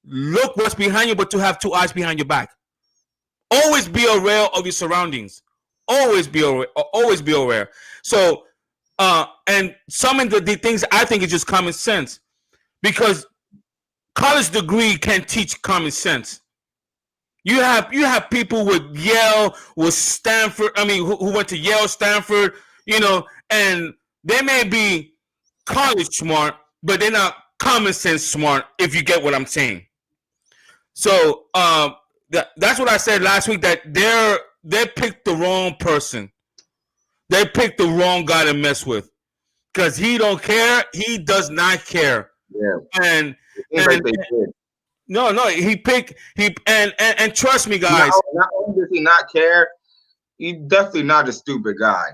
look what's behind you, but to have two eyes behind your back. Always be aware of your surroundings. Always be aware. So, and some of the things I think is just common sense, because college degree can't teach common sense. You have people with Yale, with Stanford. I mean, who went to Yale, Stanford, and they may be college smart, but they're not common sense smart, if you get what I'm saying. So that's what I said last week, that they picked the wrong person. They picked the wrong guy to mess with, because he don't care. He does not care.
Yeah.
And
like they did.
No, no, and trust me,
Not,
guys.
not only does he not care, he's definitely not a stupid guy.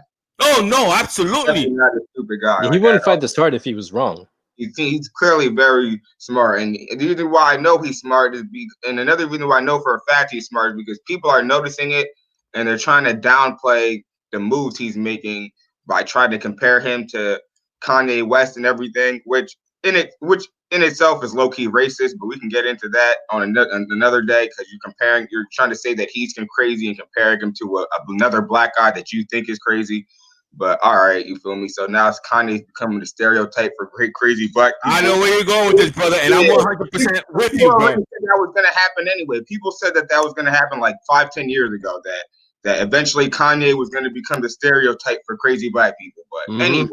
Oh no,
Definitely
absolutely.
not a stupid guy
Yeah, he
like that.
wouldn't fight this hard if he was wrong.
He's clearly very smart, and the reason why I know he's smart is and another reason why I know for a fact he's smart is because people are noticing it, and they're trying to downplay the moves he's making by trying to compare him to Kanye West and everything, which in itself is low key racist. But we can get into that on another day because you're trying to say that he's crazy and comparing him to another black guy that you think is crazy. But all right, you feel me? So now it's Kanye's becoming the stereotype for great crazy black people.
I know where you're going with this, brother, and I'm 100% with you, bro.
Said that was going to happen anyway. People said that was going to happen like 5-10 years ago. That eventually Kanye was going to become the stereotype for crazy black people. But anyway,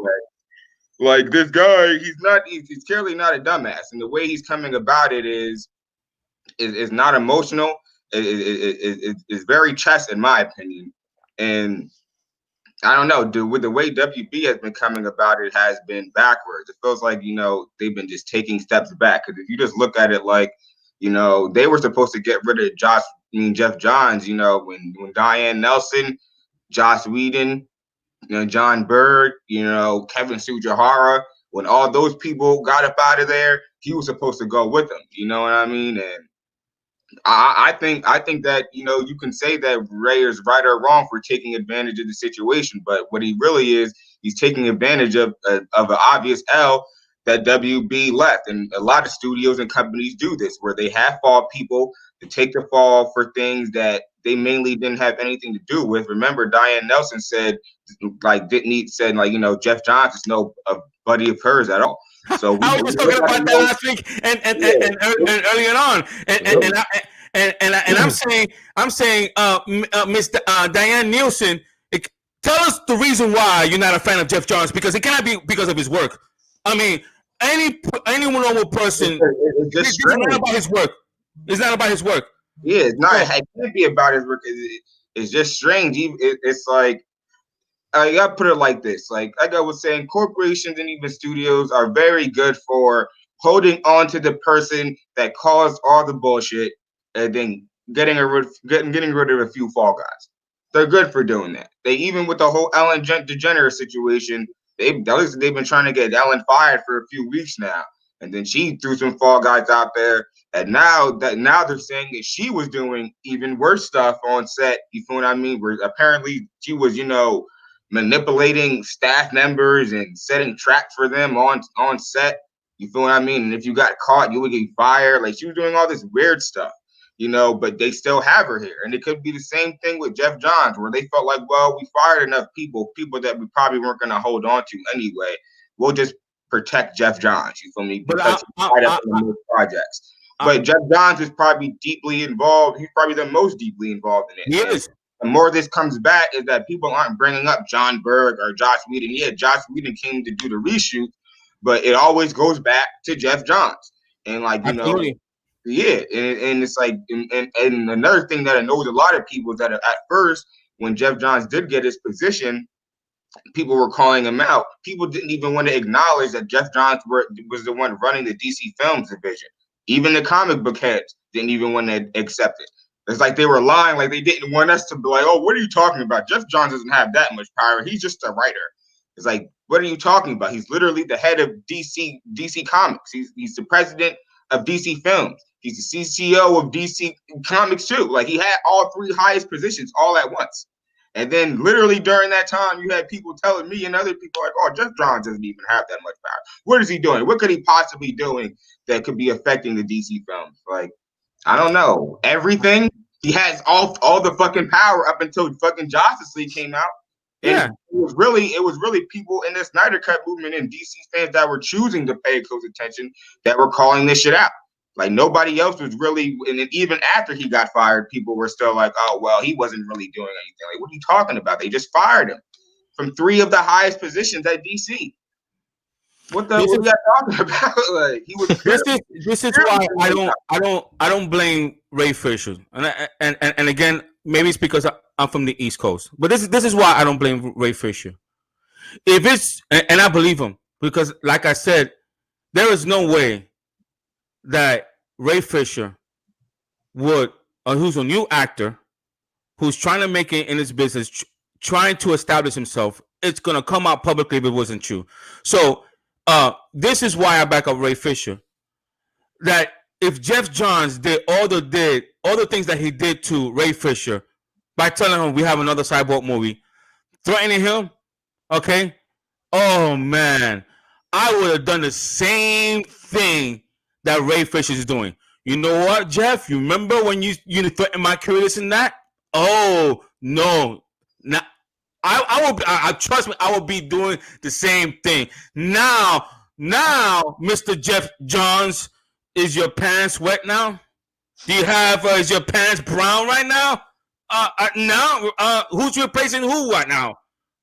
like this guy, he's clearly not a dumbass, and the way he's coming about it is not emotional. It's very chess, in my opinion, and I don't know, dude. With the way WB has been coming about it, has been backwards. It feels like they've been just taking steps back. Because if you just look at it like, they were supposed to get rid of Jeff Johns. When Diane Nelson, Joss Whedon, John Bird, Kevin Sujihara, when all those people got up out of there, he was supposed to go with them. You know what I mean? And I think that you can say that Ray is right or wrong for taking advantage of the situation, but what he really is, he's taking advantage of an obvious L that WB left, and a lot of studios and companies do this, where they have fall people to take the fall for things that they mainly didn't have anything to do with. Remember, Diane Nelson said Jeff Johns is no buddy of hers at all. So
I was just talking about that last week and earlier on, and I'm saying, Miss Diane Nielsen, tell us the reason why you're not a fan of Jeff Johns, because it cannot be because of his work. I mean, any normal person, it's not about his work. It's not about his work.
Yeah, it's not. It can't be about his work. It's just strange. It's like, I gotta put it like this. Like I was saying, corporations and even studios are very good for holding on to the person that caused all the bullshit and then getting rid of a few fall guys. They're good for doing that. They even with the whole Ellen DeGeneres situation, they've been trying to get Ellen fired for a few weeks now, and then she threw some fall guys out there. And now they're saying that she was doing even worse stuff on set. You feel what I mean? Where apparently she was, manipulating staff members and setting traps for them on set. You feel what I mean? And if you got caught, you would get fired. Like she was doing all this weird stuff, but they still have her here. And it could be the same thing with Jeff Johns, where they felt like, well, we fired enough people that we probably weren't going to hold on to anyway. We'll just protect Jeff Johns. You feel me? Because he's tied up in most projects. But Jeff Johns is probably deeply involved. He's probably the most deeply involved in it.
He is.
The more this comes back is that people aren't bringing up John Berg or Joss Whedon. Yeah, Joss Whedon came to do the reshoot, but it always goes back to Jeff Johns. And
Absolutely.
Yeah, and it's like, and another thing that annoys a lot of people is that at first, when Jeff Johns did get his position, people were calling him out. People didn't even want to acknowledge that Jeff Johns was the one running the DC Films division. Even the comic book heads didn't even want to accept it. It's like they were lying, like they didn't want us to be like, oh, what are you talking about? Jeff Johns doesn't have that much power. He's just a writer. It's like, what are you talking about? He's literally the head of DC Comics. He's the president of DC Films. He's the CCO of DC Comics too. Like he had all three highest positions all at once. And then literally during that time, you had people telling me and other people like, oh, Jeff Johns doesn't even have that much power. What is he doing? What could he possibly doing that could be affecting the DC Films? Like, I don't know. Everything. He has all the fucking power up until fucking Justice League came out. And
Yeah.
It was really people in the Snyder Cut movement and DC fans that were choosing to pay close attention that were calling this shit out. Like nobody else was really, and even after he got fired, people were still like, oh, well, he wasn't really doing anything. Like, what are you talking about? They just fired him from 3 of the highest positions at DC. What are you talking about? Like he was.
This is why I don't blame Ray Fisher, and again, maybe it's because I'm from the East Coast, but this is why I don't blame Ray Fisher. If it's and I believe him, because like I said, there is no way that Ray Fisher would, who's a new actor, who's trying to make it in his business, trying to establish himself, it's gonna come out publicly if it wasn't true. So, this is why I back up Ray Fisher. That if Jeff Johns did all the things that he did to Ray Fisher by telling him we have another Cyborg movie, threatening him, okay? Oh man, I would have done the same thing that Ray Fisher is doing. You know what, Jeff? You remember when you threatened my career, this and that? Oh no, now I trust me. I will be doing the same thing now. Now, Mr. Jeff Johns, is your pants wet now? Do you have is your pants brown right now? Now, who's replacing who right now?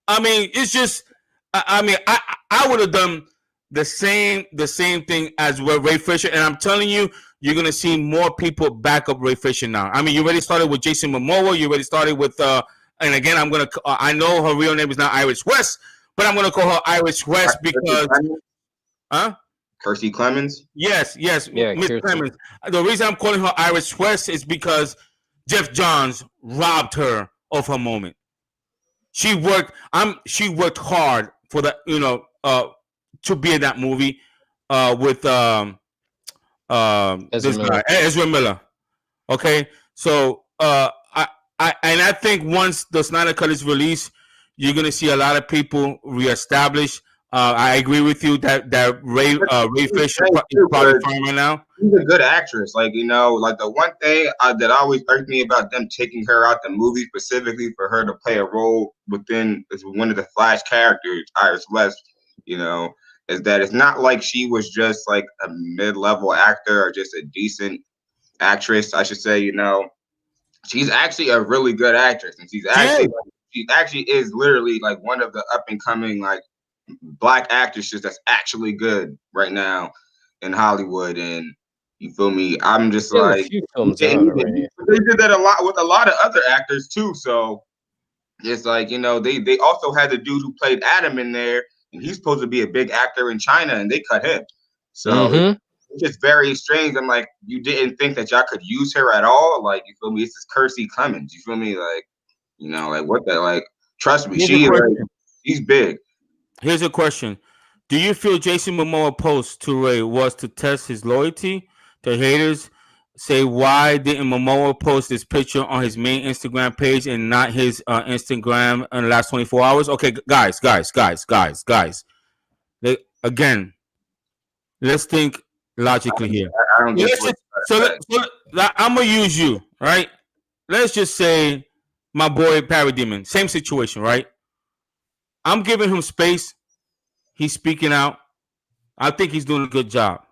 I mean, it's just. I mean, I would have done the same thing as with Ray Fisher, and I'm telling you, you're gonna see more people back up Ray Fisher now. I mean, you already started with Jason Momoa. You already started with, and again, I know her real name is not Iris West, but I'm gonna call her Iris West because, huh?
Kirstie Clemens.
Yes,
Yeah,
Miss Clemens. The reason I'm calling her Iris West is because Jeff Johns robbed her of her moment. She worked hard for the to be in that movie with this guy Ezra Miller. Okay, so I think once the Snyder Cut is released, you're gonna see a lot of people reestablish. I agree with you that Ray Fisher is probably fine right now.
She's a good actress. Like, like the one thing that always irked me about them taking her out the movie specifically for her to play a role within one of the Flash characters, Iris West, is that it's not like she was just like a mid-level actor or just a decent actress, I should say. She's actually a really good actress, and she actually is literally like one of the up and coming like Black actresses that's actually good right now in Hollywood. And you feel me? I'm just like, they did that a lot with a lot of other actors too. So it's like, they also had the dude who played Adam in there, and he's supposed to be a big actor in China, and they cut him. So it's just very strange. I'm like, you didn't think that y'all could use her at all? Like, you feel me? It's just Kirstie Clemens. You feel me? Like, like what the, like, trust me, she's big.
Here's a question. Do you feel Jason Momoa post to Ray was to test his loyalty? The haters say, why didn't Momoa post this picture on his main Instagram page and not his Instagram in the last 24 hours? Okay, guys. Again, let's think logically here.
I don't get
I'm going to use you, right? Let's just say my boy Parademon. Same situation, right? I'm giving him space. He's speaking out. I think he's doing a good job.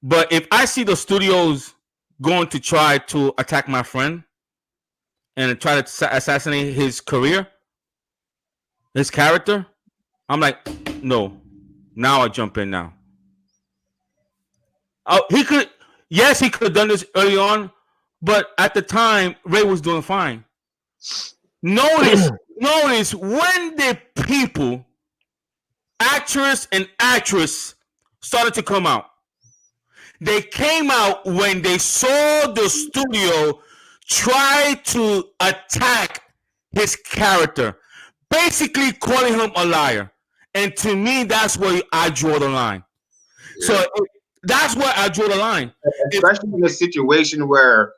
But if I see the studios going to try to attack my friend and try to assassinate his career, his character, I'm like, no. Now I jump in now. He could have done this early on, but at the time, Ray was doing fine. Notice when the people, actress and actress, started to come out. They came out when they saw the studio try to attack his character, basically calling him a liar. And to me, that's where I draw the line. Yeah. So that's where I draw the line.
Especially in a situation where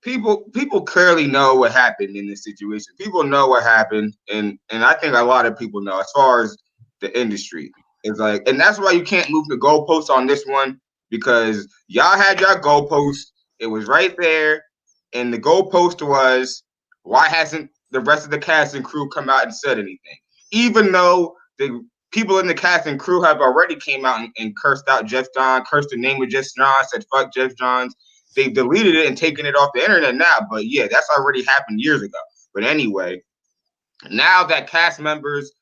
people clearly know what happened in this situation. People know what happened, and I think a lot of people know as far as the industry. It's like, and that's why you can't move the goalposts on this one, because y'all had your goalpost. It was right there, and the goalpost was, why hasn't the rest of the cast and crew come out and said anything? Even though the people in the cast and crew have already came out and cursed out Jeff Johns, cursed the name of Jeff Johns, said fuck Jeff Johns. They've deleted it and taken it off the internet now. But yeah, that's already happened years ago. But anyway, now that cast members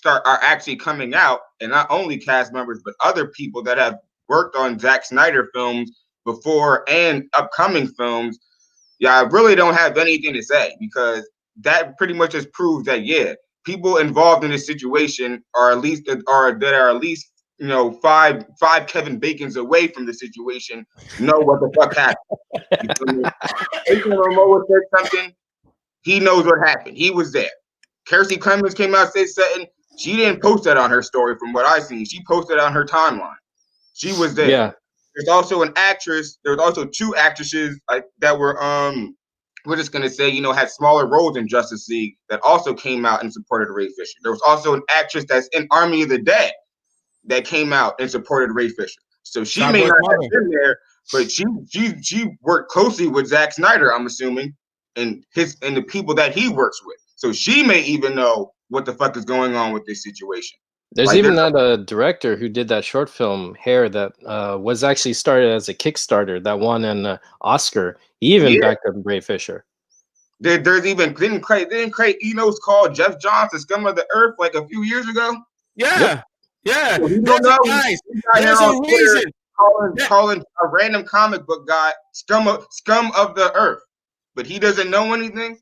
are actually coming out, and not only cast members, but other people that have worked on Zack Snyder films before and upcoming films, I really don't have anything to say, because that pretty much just proves that, yeah, people involved in this situation are at least five Kevin Bacons away from the situation, know what the fuck happened. You feel me? Jason Momoa said something. He knows what happened. He was there. Kiersey Clemens came out, said something. She didn't post that on her story from what I seen. She posted on her timeline. She was there.
Yeah.
There's also an actress. There was also two actresses that were we're just gonna say, had smaller roles in Justice League that also came out and supported Ray Fisher. There was also an actress that's in Army of the Dead that came out and supported Ray Fisher. So she may not have been there, but she worked closely with Zack Snyder, I'm assuming, and the people that he works with. So she may even know what the fuck is going on with this situation.
There's even that director who did that short film Hair that was actually started as a Kickstarter that won an Oscar. He even backed up Ray Fisher.
There's even didn't Craig Enos call Jeff Johns the scum of the earth like a few years ago?
Yeah. So
There's a reason calling a random comic book guy scum of the earth, but he doesn't know anything.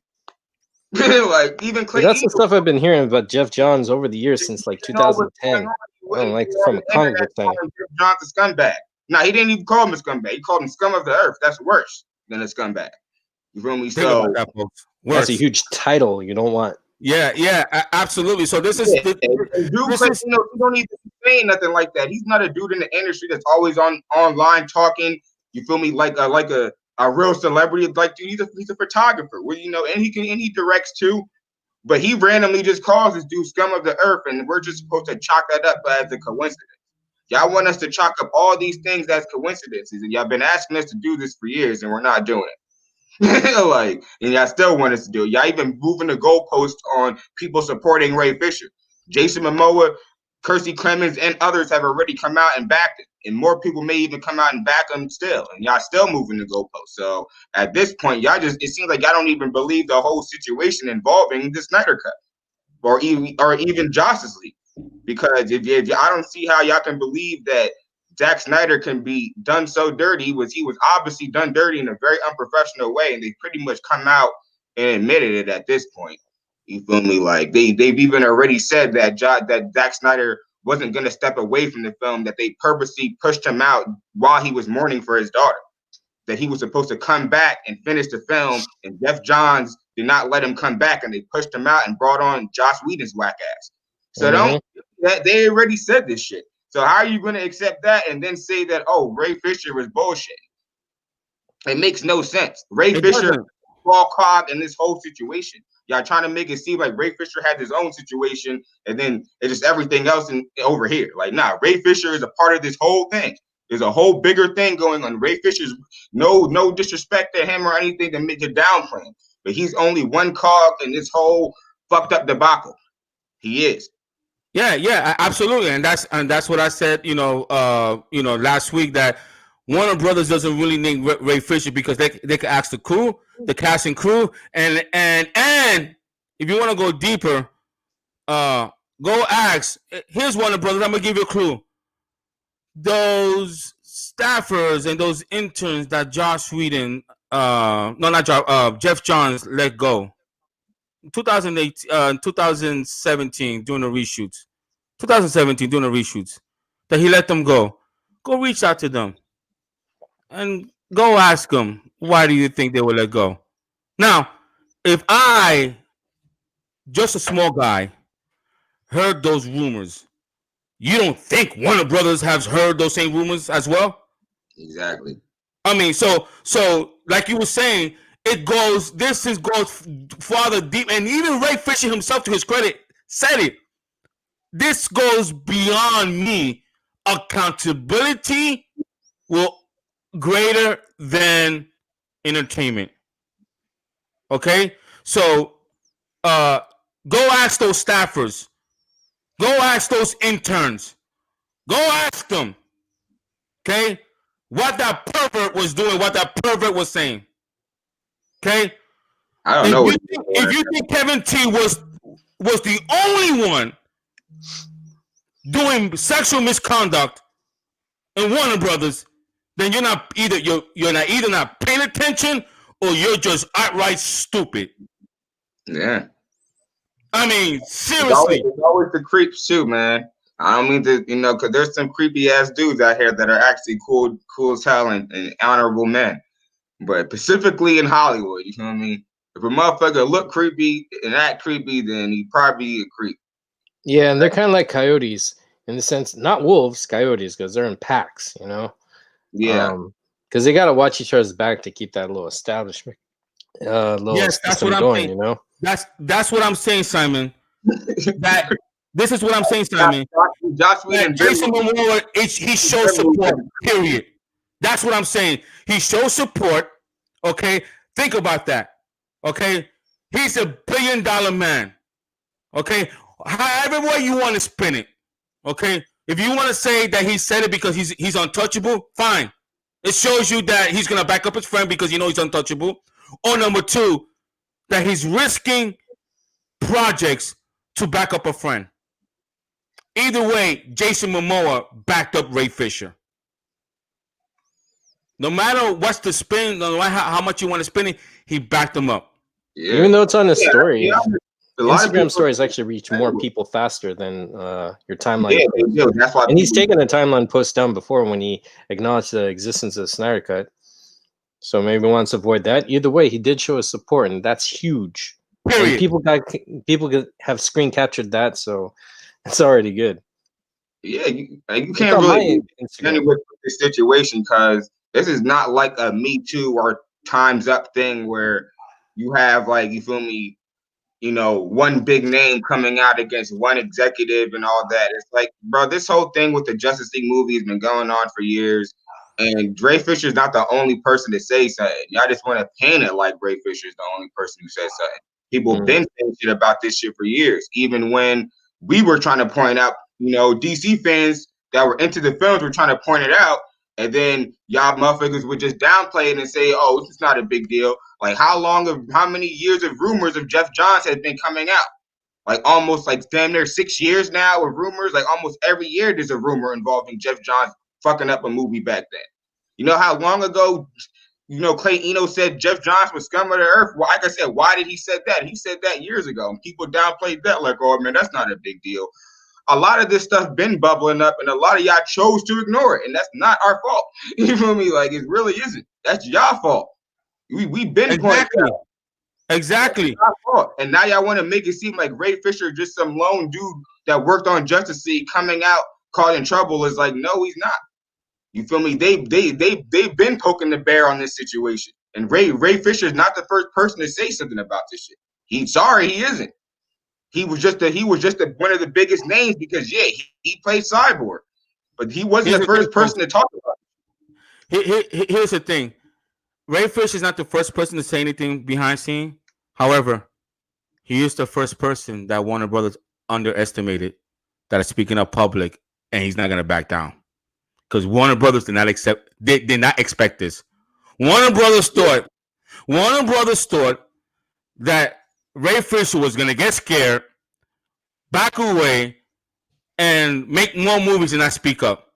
Like even Clay.
That's the stuff I've been hearing about Jeff Johns over the years since like 2010. Like from a comic book thing.
Jeff Johns a scumbag. Nah, he didn't even call him a scumbag. He called him scum of the earth. That's worse than a scumbag. You feel me? So
that's a huge title you don't want.
Yeah, absolutely. So this is
you don't need to be saying nothing like that. He's not a dude in the industry that's always online talking. You feel me? Like a real celebrity. Like, dude, he's a photographer. Well, and he directs too. But he randomly just calls this dude scum of the earth, and we're just supposed to chalk that up as a coincidence. Y'all want us to chalk up all these things as coincidences, and y'all been asking us to do this for years, and we're not doing it. And y'all still want us to do it. Y'all even moving the goalpost on people supporting Ray Fisher. Jason Momoa, Kiersey Clemens, and others have already come out and backed it. And more people may even come out and back them still. And y'all still moving the goalpost. So at this point, it seems like y'all don't even believe the whole situation involving the Snyder Cut or even Justice League. Because if I don't see how y'all can believe that Zack Snyder can be done so dirty. He was obviously done dirty in a very unprofessional way, and they pretty much come out and admitted it at this point. You feel me? Like they've even already said that Zack Snyder wasn't going to step away from the film, that they purposely pushed him out while he was mourning for his daughter, that he was supposed to come back and finish the film, and Jeff Johns did not let him come back, and they pushed him out and brought on Joss Whedon's whack ass. So they already said this shit. So how are you going to accept that and then say that, Ray Fisher was bullshit? It makes no sense. Ray Fisher ball cog in this whole situation. Y'all trying to make it seem like Ray Fisher had his own situation, and then it's just everything else over here. Like, nah, Ray Fisher is a part of this whole thing. There's a whole bigger thing going on. Ray Fisher's no disrespect to him or anything to make it downplay him, but he's only one cog in this whole fucked up debacle. He is.
Yeah, absolutely, and that's what I said. Last week, that Warner Brothers doesn't really need Ray Fisher because they can ask the crew, the cast and crew, and if you want to go deeper, go ask. Here's Warner Brothers. I'm gonna give you a clue. Those staffers and those interns that Joss Whedon, Jeff Johns let go. 2017 during the reshoots. 2017 during the reshoots, that he let them go. Go reach out to them and go ask them, why do you think they will let go? Now, if I, just a small guy, heard those rumors, you don't think Warner Brothers has heard those same rumors as well?
Exactly.
I mean, so like you were saying, this goes farther deep, and even Ray Fisher himself, to his credit, said it. This goes beyond me. Accountability will greater than entertainment. Okay, so go ask those staffers, go ask those interns, go ask them. Okay, what that pervert was doing, what that pervert was saying. Okay,
I don't know.
If you think Kevin T was the only one doing sexual misconduct in Warner Brothers, then you're not either not paying attention or you're just outright stupid.
Yeah.
I mean, seriously.
It's always the creeps too, man. I don't mean to, because there's some creepy ass dudes out here that are actually cool as hell and honorable men. But specifically in Hollywood, you know what I mean? If a motherfucker look creepy and act creepy, then he probably a creep.
Yeah, and they're kind of like coyotes in the sense, not wolves, coyotes, because they're in packs, you know.
Yeah.
Because they got to watch each other's back to keep that little establishment, little
Yes, that's
system
what I'm
going,
saying.
you know.
That's what I'm saying, Simon. That this is what I'm saying, Simon.
Josh
That
Whedon
Jason Momoa, he shows support. Period. That's what I'm saying. He shows support. Okay, think about that. Okay, he's a $1 billion man. Okay, however way you want to spin it. Okay, if you want to say that he said it because he's untouchable, fine. It shows you that he's gonna back up his friend because you know he's untouchable. Or number two, that he's risking projects to back up a friend. Either way, Jason Momoa backed up Ray Fisher. No matter what's the spin, no matter how much you want to spin it, he backed him up.
Yeah.
Even though it's on a story,
Yeah, a lot of
Instagram
people,
stories actually reach more people faster than your timeline.
Yeah, they do. That's why.
And he's taken a timeline post down before when he acknowledged the existence of the Snyder Cut. So maybe wants to avoid that. Either way, he did show his support, and that's huge. And people have screen captured that, so it's already good.
Yeah, you can't really continue with this situation because this is not like a Me Too or Time's Up thing where you have like, you feel me, one big name coming out against one executive and all that. It's like, bro, this whole thing with the Justice League movie has been going on for years. And Ray Fisher's not the only person to say something. Y'all just want to paint it like Ray Fisher's the only person who says something. People have been saying shit about this shit for years. Even when we were trying to point out, DC fans that were into the films were trying to point it out. And then y'all motherfuckers would just downplay it and say, oh, it's not a big deal. Like how many years of rumors of Jeff Johns had been coming out? Like almost like damn near 6 years now of rumors. Like almost every year there's a rumor involving Jeff Johns fucking up a movie back then. You know how long ago, Clay Eno said Jeff Johns was scum of the earth? Well, like I said, why did he say that? He said that years ago. And people downplayed that like, oh, man, that's not a big deal. A lot of this stuff been bubbling up, and a lot of y'all chose to ignore it, and that's not our fault. You feel me? Like, it really isn't. That's y'all fault. We've been pointing out.
Exactly.
And now y'all want to make it seem like Ray Fisher just some lone dude that worked on Justice League coming out causing trouble. Is like, no, he's not. You feel me? They've been poking the bear on this situation. And Ray Fisher is not the first person to say something about this shit. He isn't. He was just one of the biggest names because he played Cyborg. But he wasn't the first person to talk about
it. Here's the thing. Ray Fisher is not the first person to say anything behind scene. However, he is the first person that Warner Brothers underestimated that is speaking up public, and he's not going to back down. Because Warner Brothers did not expect this. Warner Brothers thought that Ray Fisher was going to get scared, back away, and make more movies and not speak up.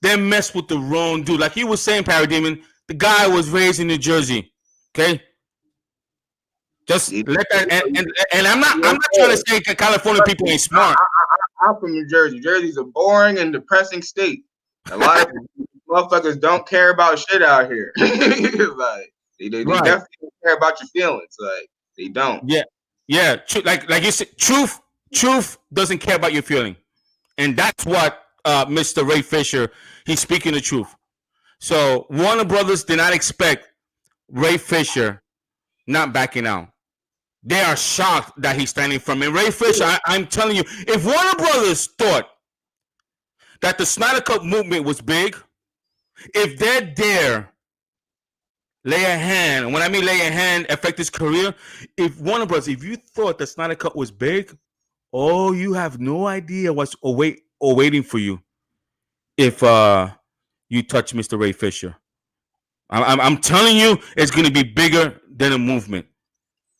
Then mess with the wrong dude. Like he was saying, Parademon, the guy was raised in New Jersey. Okay? Just let that and I'm not trying to say California people ain't smart.
I'm from New Jersey. Jersey's a boring and depressing state. A lot of motherfuckers don't care about shit out here. Like they definitely don't care about your feelings. Like they don't.
Yeah. Like you said, truth doesn't care about your feeling, and that's what Mr. Ray Fisher, he's speaking the truth. So Warner Brothers did not expect Ray Fisher not backing out. They are shocked that he's standing firm. And Ray Fisher, I'm telling you, if Warner Brothers thought that the Snyder Cut movement was big, if they dare lay a hand, and when I mean lay a hand, affect his career, if Warner Brothers, if you thought the Snyder Cut was big, oh, you have no idea what's waiting for you if you touch Mr. Ray Fisher. I'm telling you, it's going to be bigger than a movement.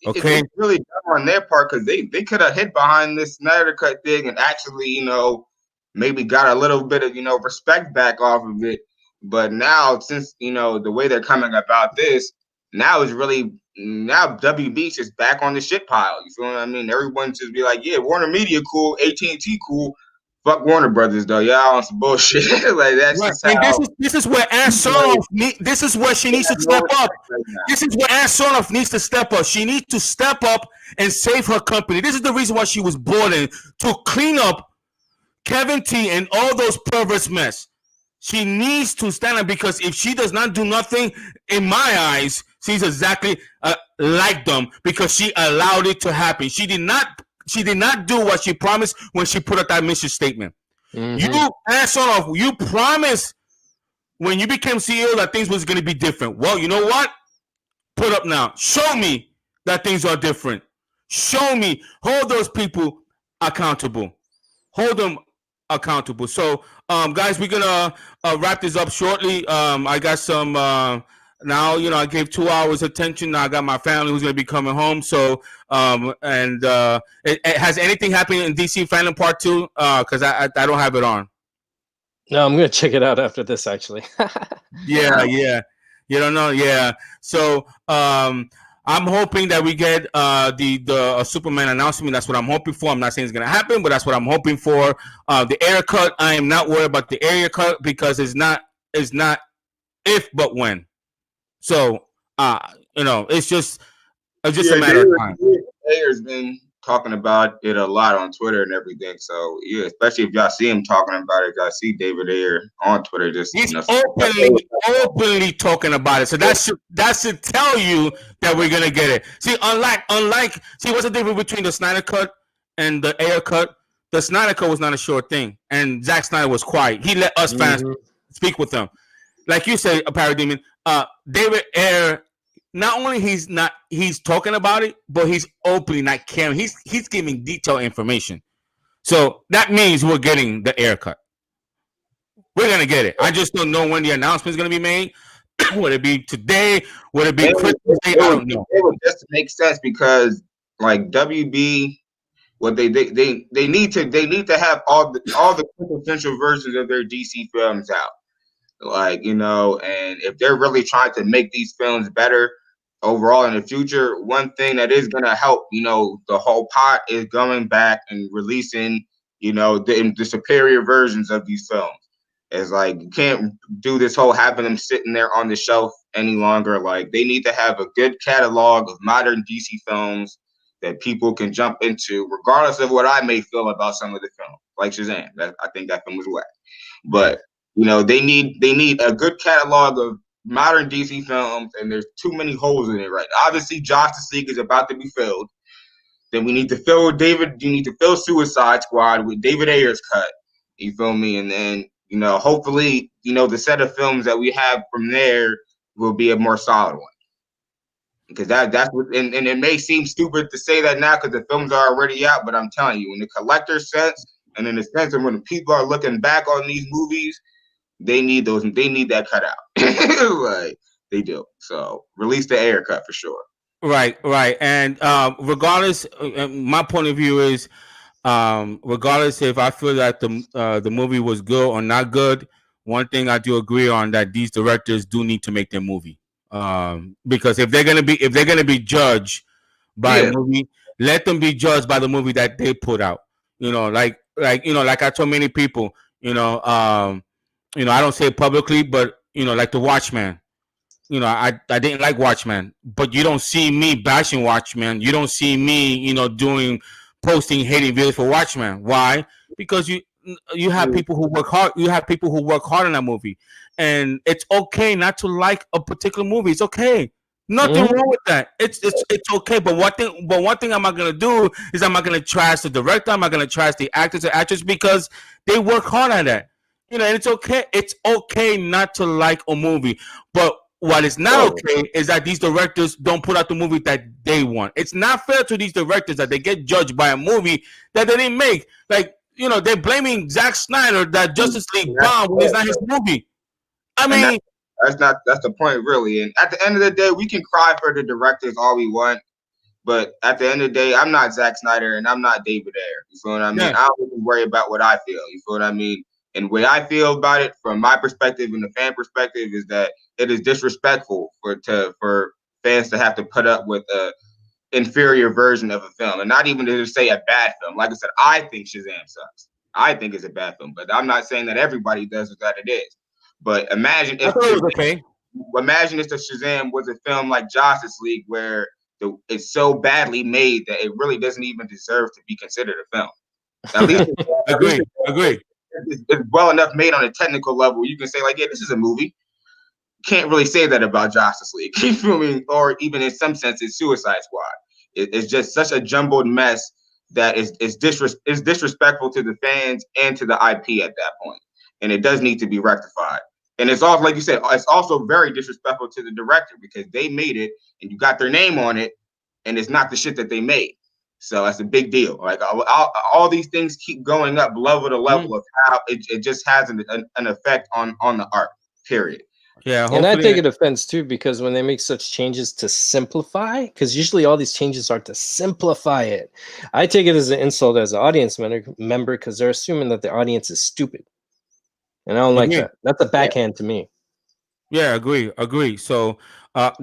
Okay,
it's really dumb on their part because they could have hid behind this Snyder Cut thing and actually, maybe got a little bit of, respect back off of it. But now, since, the way they're coming about this, now WB's just back on the shit pile. You feel what I mean? Everyone's just be like, yeah, Warner Media cool, AT&T cool. fuck Warner Brothers though. Y'all on some bullshit. Like that's
Right.
just
And
how.
this is where Ann Sonoff this is where she needs to step up. This is where Ann Sonoff needs to step up. She needs to step up and save her company. This is the reason why she was brought in, to clean up Kevin T and all those perverts mess. She needs to stand up, because if she does not do nothing, in my eyes, she's exactly like them, because she allowed it to happen. She did not do what she promised when she put out that mission statement.
Mhm.
You asked off. You promised when you became CEO that things was going to be different. Well, you know what? Put up now. Show me that things are different. Show me. Hold those people accountable. Hold them accountable. So, guys, we're gonna wrap this up shortly. I got some now. You know, I gave 2 hours attention. Now I got my family who's gonna be coming home. So, has anything happened in DC Fandom Part 2? Because I don't have it on.
No, I'm gonna check it out after this. Actually.
Yeah. You don't know, yeah. So, I'm hoping that we get the Superman announcement. That's what I'm hoping for. I'm not saying it's gonna happen, but that's what I'm hoping for. The air cut, I am not worried about the air cut, because it's not if but when. So it's just a matter of time.
Ayer's been talking about it a lot on Twitter and everything. So yeah, especially if y'all see him talking about it, y'all see David Ayer on Twitter.
He's openly talking about it. So that should tell you that we're gonna get it. See, see, what's the difference between the Snyder cut and the Ayer cut? The Snyder cut was not a short thing, and Zack Snyder was quiet. He let us fans speak with them. Like you say, a Parademon, David Ayer. Not only he's talking about it, but he's openly not caring. He's giving detailed information. So that means we're getting the Ayer cut. We're gonna get it. I just don't know when the announcement is gonna be made. Would it be today? Would it be Christmas Day? I don't know.
It would just make sense, because like WB, what they need to have all the quintessential versions of their DC films out. Like, and if they're really trying to make these films better overall in the future, one thing that is going to help, the whole pot is going back and releasing, the superior versions of these films. It's like, you can't do this whole having them sitting there on the shelf any longer. Like, they need to have a good catalog of modern DC films that people can jump into, regardless of what I may feel about some of the films. Like Shazam, I think that film was whack. But they need a good catalog of modern DC films, and there's too many holes in it right now. Obviously, Justice League is about to be filled. Then we need to fill You need to fill Suicide Squad with David Ayer's cut. You feel me? And then hopefully, the set of films that we have from there will be a more solid one. Because that's what, and it may seem stupid to say that now because the films are already out, but I'm telling you, in the collector sense and in the sense of when the people are looking back on these movies, they need that cut out. Like, they do. So release the Ayer cut for sure.
Right. And regardless, my point of view is, regardless if I feel that the movie was good or not good, one thing I do agree on, that these directors do need to make their movie. Because if they're gonna be judged by a movie, let them be judged by the movie that they put out. Like I told many people, I don't say it publicly, but like the Watchmen. I didn't like Watchmen, but you don't see me bashing Watchmen. You don't see me, posting hating videos for Watchmen. Why? Because you have people who work hard. You have people who work hard on that movie, and it's okay not to like a particular movie. It's okay. Nothing wrong with that. It's okay. But one thing I'm not gonna do is I'm not gonna trash the director. I'm not gonna trash the actors or actresses, because they work hard on that. And it's okay. It's okay not to like a movie, but what is not okay is that these directors don't put out the movie that they want. It's not fair to these directors that they get judged by a movie that they didn't make. Like, they're blaming Zack Snyder that Justice League bombed when it's not his movie. I mean,
that's the point, really. And at the end of the day, we can cry for the directors all we want, but at the end of the day, I'm not Zack Snyder and I'm not David Ayer. You feel what I mean? Yeah. I don't even worry about what I feel. You feel what I mean? And the way I feel about it, from my perspective and the fan perspective, is that it is disrespectful for fans to have to put up with a inferior version of a film, and not even to say a bad film. Like I said, I think Shazam sucks. I think it's a bad film, but I'm not saying that everybody does or that it is. But imagine
I
if
thought it was okay.
imagine if the Shazam was a film like Justice League, where it's so badly made that it really doesn't even deserve to be considered a film. At least,
Agree.
It's well enough made on a technical level. You can say like, yeah, this is a movie. Can't really say that about Justice League. You feel me? Or even in some sense, it's Suicide Squad. It's just such a jumbled mess that is disrespectful to the fans and to the IP at that point, and it does need to be rectified. And it's also, like you said, it's also very disrespectful to the director because they made it and you got their name on it, and it's not the shit that they made. So that's a big deal. Like all these things keep going up level to level of how it just has an effect on the art. Period.
Yeah,
and I take it offense too, because when they make such changes to simplify, because usually all these changes are to simplify it, I take it as an insult as an audience member because they're assuming that the audience is stupid, and I don't like that. That's a backhand to me.
Yeah, agree. So,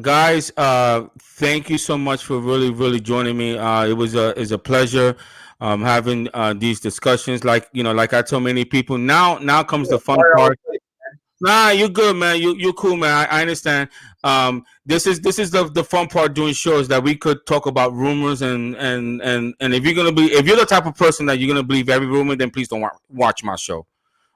guys, thank you so much for really joining me. It was a pleasure having these discussions. Like like I told many people. Now comes the fun part. Nah, you're good, man. You're cool, man. I understand. This is the fun part doing shows that we could talk about rumors and if you're the type of person that you're gonna believe every rumor, then please don't watch my show.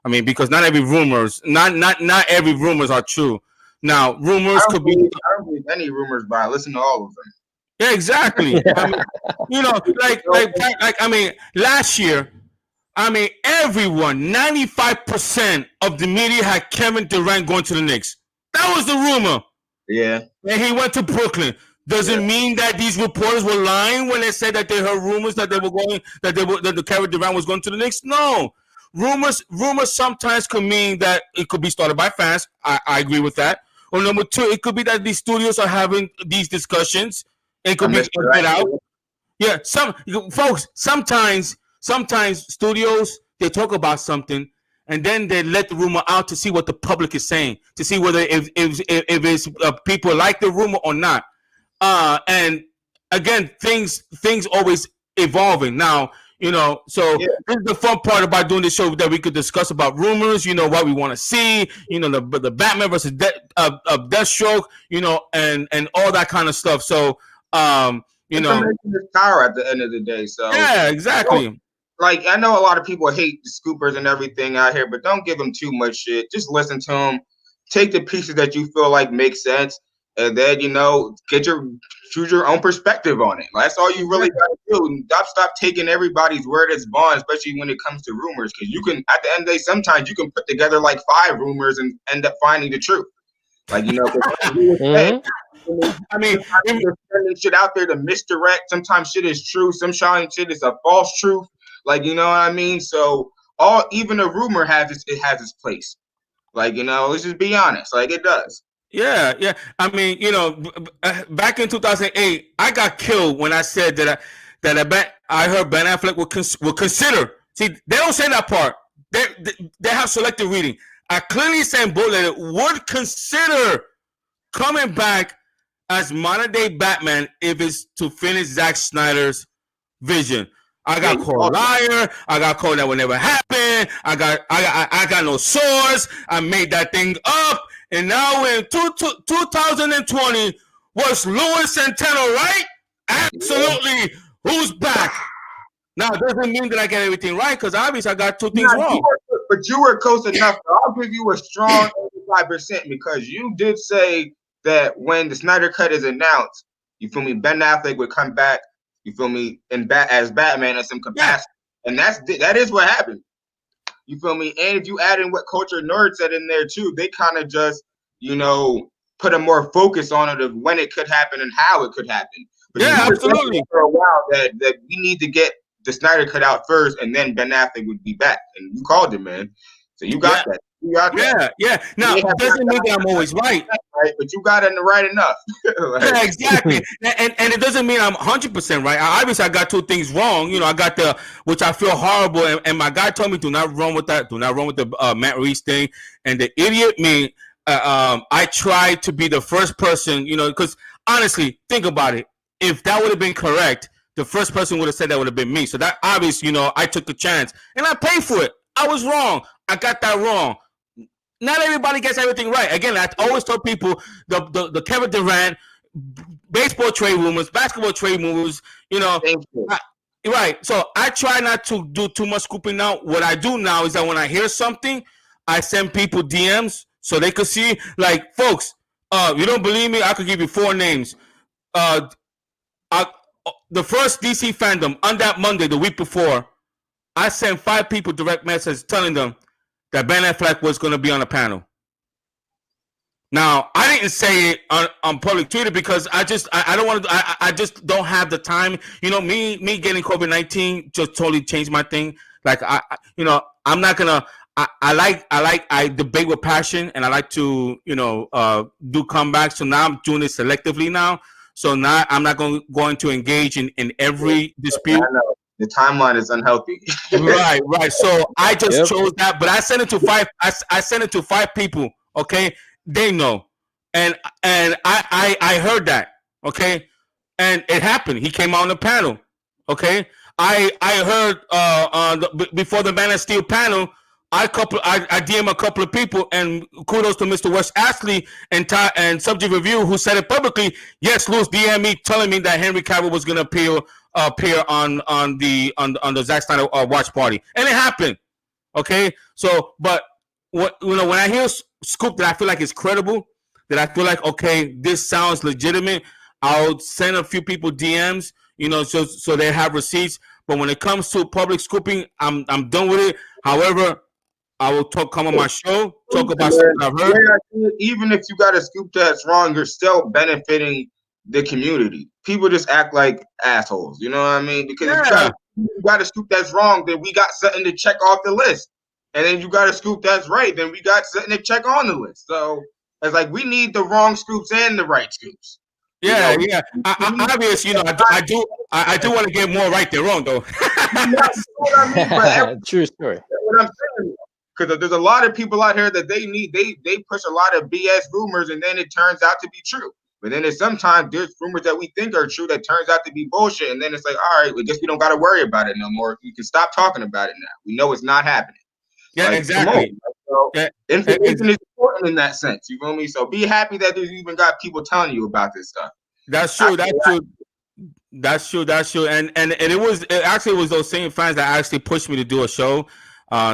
I mean, because not every every rumors are true. Now, rumors could be.
I don't believe any rumors, but I listen to all of them.
Yeah, exactly. I mean, I mean, last year. I mean, everyone, 95% of the media had Kevin Durant going to the Knicks. That was the rumor.
Yeah.
And he went to Brooklyn. Does it mean that these reporters were lying when they said that they heard rumors that the Kevin Durant was going to the Knicks? No. Rumors sometimes could mean that it could be started by fans. I agree with that. Or number two, it could be that these studios are having these discussions. It could be put out. Yeah, sometimes studios, they talk about something and then they let the rumor out to see what the public is saying, to see whether if it's people like the rumor or not. And again, things always evolving. Now, so this is the fun part about doing this show, that we could discuss about rumors, what we want to see, the Batman versus Deathstroke, and all that kind of stuff. So
information is power at the end of the day. So
yeah, exactly.
Like, I know a lot of people hate the scoopers and everything out here, but don't give them too much shit. Just listen to them. Take the pieces that you feel like make sense, and then choose your own perspective on it. That's all you really got to do. And stop taking everybody's word as bond, especially when it comes to rumors, because you can, at the end of the day, sometimes you can put together like 5 rumors and end up finding the truth. Like, I mean, sending shit out there to misdirect. Sometimes shit is true. Sometimes shit is a false truth. Like, you know what I mean? So even a rumor has its place. Like, let's just be honest. Like, it does.
Yeah. I mean, back in 2008, I got killed when I said that I heard Ben Affleck will consider. See, they don't say that part. They have selective reading. I clearly said that it would consider coming back as modern day Batman if it's to finish Zack Snyder's vision. I got called liar. I got called that would never happen. I got no source. I made that thing up. And now in 2020, was Louis Centeno right? Absolutely. Who's back? Now, it doesn't mean that I get everything right, because obviously I got 2 things wrong.
But you were close enough. I'll give you a strong 85% because you did say that when the Snyder Cut is announced, you feel me, Ben Affleck would come back, you feel me, as Batman in some capacity. Yeah. And that is what happened. You feel me? And if you add in what Culture Nerd said in there too, they kind of just, put a more focus on it of when it could happen and how it could happen. But
absolutely.
For a while that we need to get the Snyder Cut out first, and then Ben Affleck would be back. And you called him, man. So you got that.
Yeah. Now, it doesn't mean that I'm always right.
But you got it right enough.
Yeah, exactly. And it doesn't mean I'm 100% right. Obviously, I got 2 things wrong. I got which I feel horrible. And my guy told me, do not run with that. Do not run with the Matt Reeves thing. And the idiot me, I tried to be the first person, because honestly, think about it. If that would have been correct, the first person would have said that would have been me. So that obvious, I took the chance and I paid for it. I was wrong. I got that wrong. Not everybody gets everything right. Again, I always tell people the Kevin Durant baseball trade rumors, basketball trade rumors, right. So I try not to do too much scooping now. What I do now is that when I hear something, I send people DMs so they could see. Like, folks, you don't believe me? I could give you 4 names. The first DC fandom on that Monday, the week before, I sent 5 people direct message telling them that Ben Affleck was going to be on the panel. Now, I didn't say it on public Twitter because I don't want to. I just don't have the time. Me getting COVID-19 just totally changed my thing. Like I'm not gonna. I debate with passion, and I like to do comebacks. So now I'm doing it selectively now. So now I'm not going to engage in every dispute.
I know. The timeline is unhealthy.
Right. So I just chose that, but I sent it to 5. I sent it to 5 people. Okay. They know, and I heard that, okay, and it happened. He came on the panel, okay. I heard before the Man of Steel panel, I DM a couple of people, and kudos to Mr. Wes Ashley and Subject Review who said it publicly. Yes, Louis DM me telling me that Henry Cavill was gonna appear on the Zack Snyder watch party, and it happened, okay. So, but when I hear scoop that I feel like is credible, that I feel like, okay, this sounds legitimate, I'll send a few people DMs, so they have receipts. But when it comes to public scooping, I'm done with it. However, I will come on my show, talk about something I've heard.
Even if you got a scoop that's wrong, you're still benefiting the community. People just act like assholes, you know what I mean? Because if you got a scoop that's wrong, then we got something to check off the list. And then you got a scoop that's right, then we got something to check on the list. So it's like we need the wrong scoops and the right scoops.
Yeah. I obviously, I do want to get more right than wrong, though.
True story.
What I'm saying, because there's a lot of people out here that they push a lot of BS rumors, and then it turns out to be true. But then sometimes there's rumors that we think are true that turns out to be bullshit, and then it's like, all right, I guess we don't got to worry about it no more. You can stop talking about it now. We know it's not happening.
Yeah, exactly.
So information is important in that sense. You feel me? So be happy that there's even got people telling you about this stuff.
That's true. That's true. And it actually was those same fans that actually pushed me to do a show.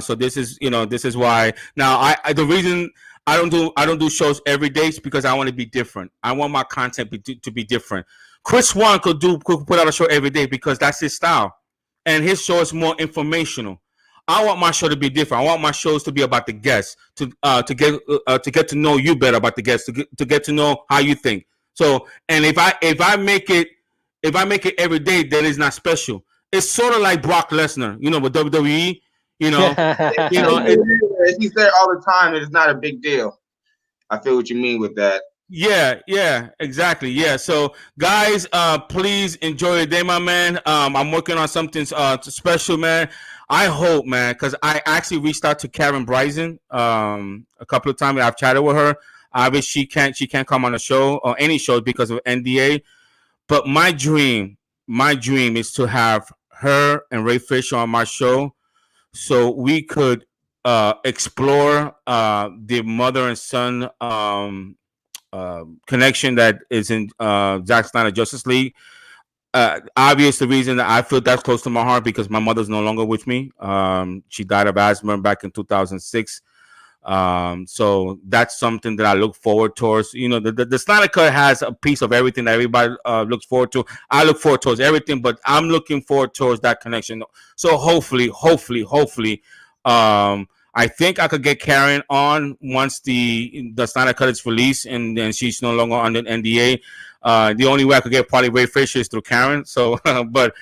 So this is why now the reason I don't do shows every day is because I want to be different. I want my content to be different. Chris Wan could put out a show every day because that's his style, and his show is more informational. I want my show to be different. I want my shows to be about the guests, to get to know you better about the guests, to get to know how you think. So, and if I make it every day, then it's not special. It's sort of like Brock Lesnar, with WWE. He's
there all the time. It's not a big deal. I feel what you mean with that.
Yeah, exactly. Yeah. So, guys, please enjoy your day, my man. I'm working on something special, man. I hope, man, because I actually reached out to Karen Bryson a couple of times. I've chatted with her. Obviously, she can't come on the show or any show because of NDA. But my dream is to have her and Ray Fisher on my show, so we could explore the mother and son connection that is in Zack Snyder Justice League. Obvious the reason that I feel that's close to my heart because my mother's no longer with me. She died of asthma back in 2006. So that's something that I look forward towards. The Snyder Cut has a piece of everything that everybody looks forward to. I look forward towards everything, but I'm looking forward towards that connection. So hopefully, I think I could get Karen on once the Snyder Cut is released and then she's no longer under NDA. The only way I could get probably Ray Fisher is through Karen. So, but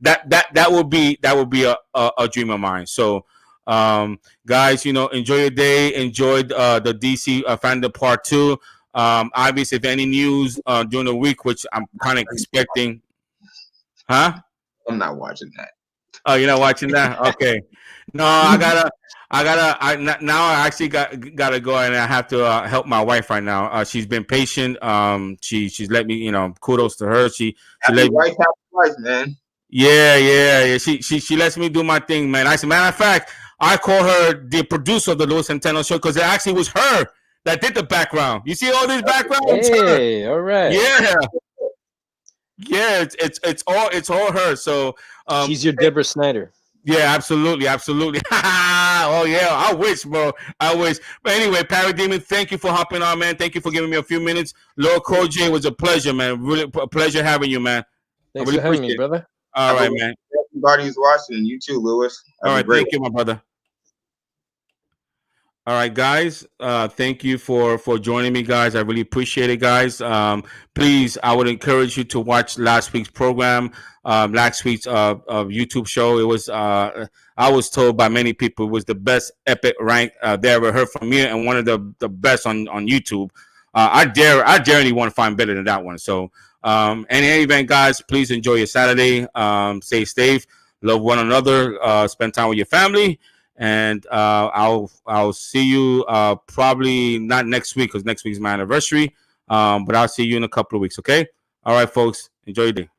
that would be a dream of mine. So, guys, enjoy your day. Enjoy the DC Fandom Part 2. Obviously, if any news during the week, which I'm kind of expecting, huh?
I'm not watching that.
Oh, you're not watching that? Okay. No, now I actually gotta go and I have to help my wife right now. She's been patient. She's let me, kudos to her. She
Happy
let me.
wife, happy life, man.
Yeah. She lets me do my thing, man. As a matter of fact, I call her the producer of the Louis Centeno show because it actually was her that did the background. You see all this background? It's her.
Hey, all right.
Yeah. Yeah, it's all her. So
She's your Deborah Snyder.
yeah, absolutely. Oh yeah, I wish, bro. I wish. But anyway, Parademon, thank you for hopping on, man. Thank you for giving me a few minutes. Lord Koji, it was a pleasure, man. Really a pleasure having you, man.
Thanks
I really
for having
appreciate
me, brother.
All right, man.
Everybody's watching. You too, Lewis.
All
Have a
right,
great
thank you, my brother. All right, guys. Thank you for joining me, guys. I really appreciate it, guys. Please, I would encourage you to watch last week's program, last week's YouTube show. It was I was told by many people it was the best epic rank they ever heard from me, and one of the best on YouTube. I dare anyone to find better than that one. So, in any event, guys, please enjoy your Saturday. Stay safe, love one another, spend time with your family. And I'll see you probably not next week because next week's my anniversary. But I'll see you in a couple of weeks. Okay. All right, folks. Enjoy your day.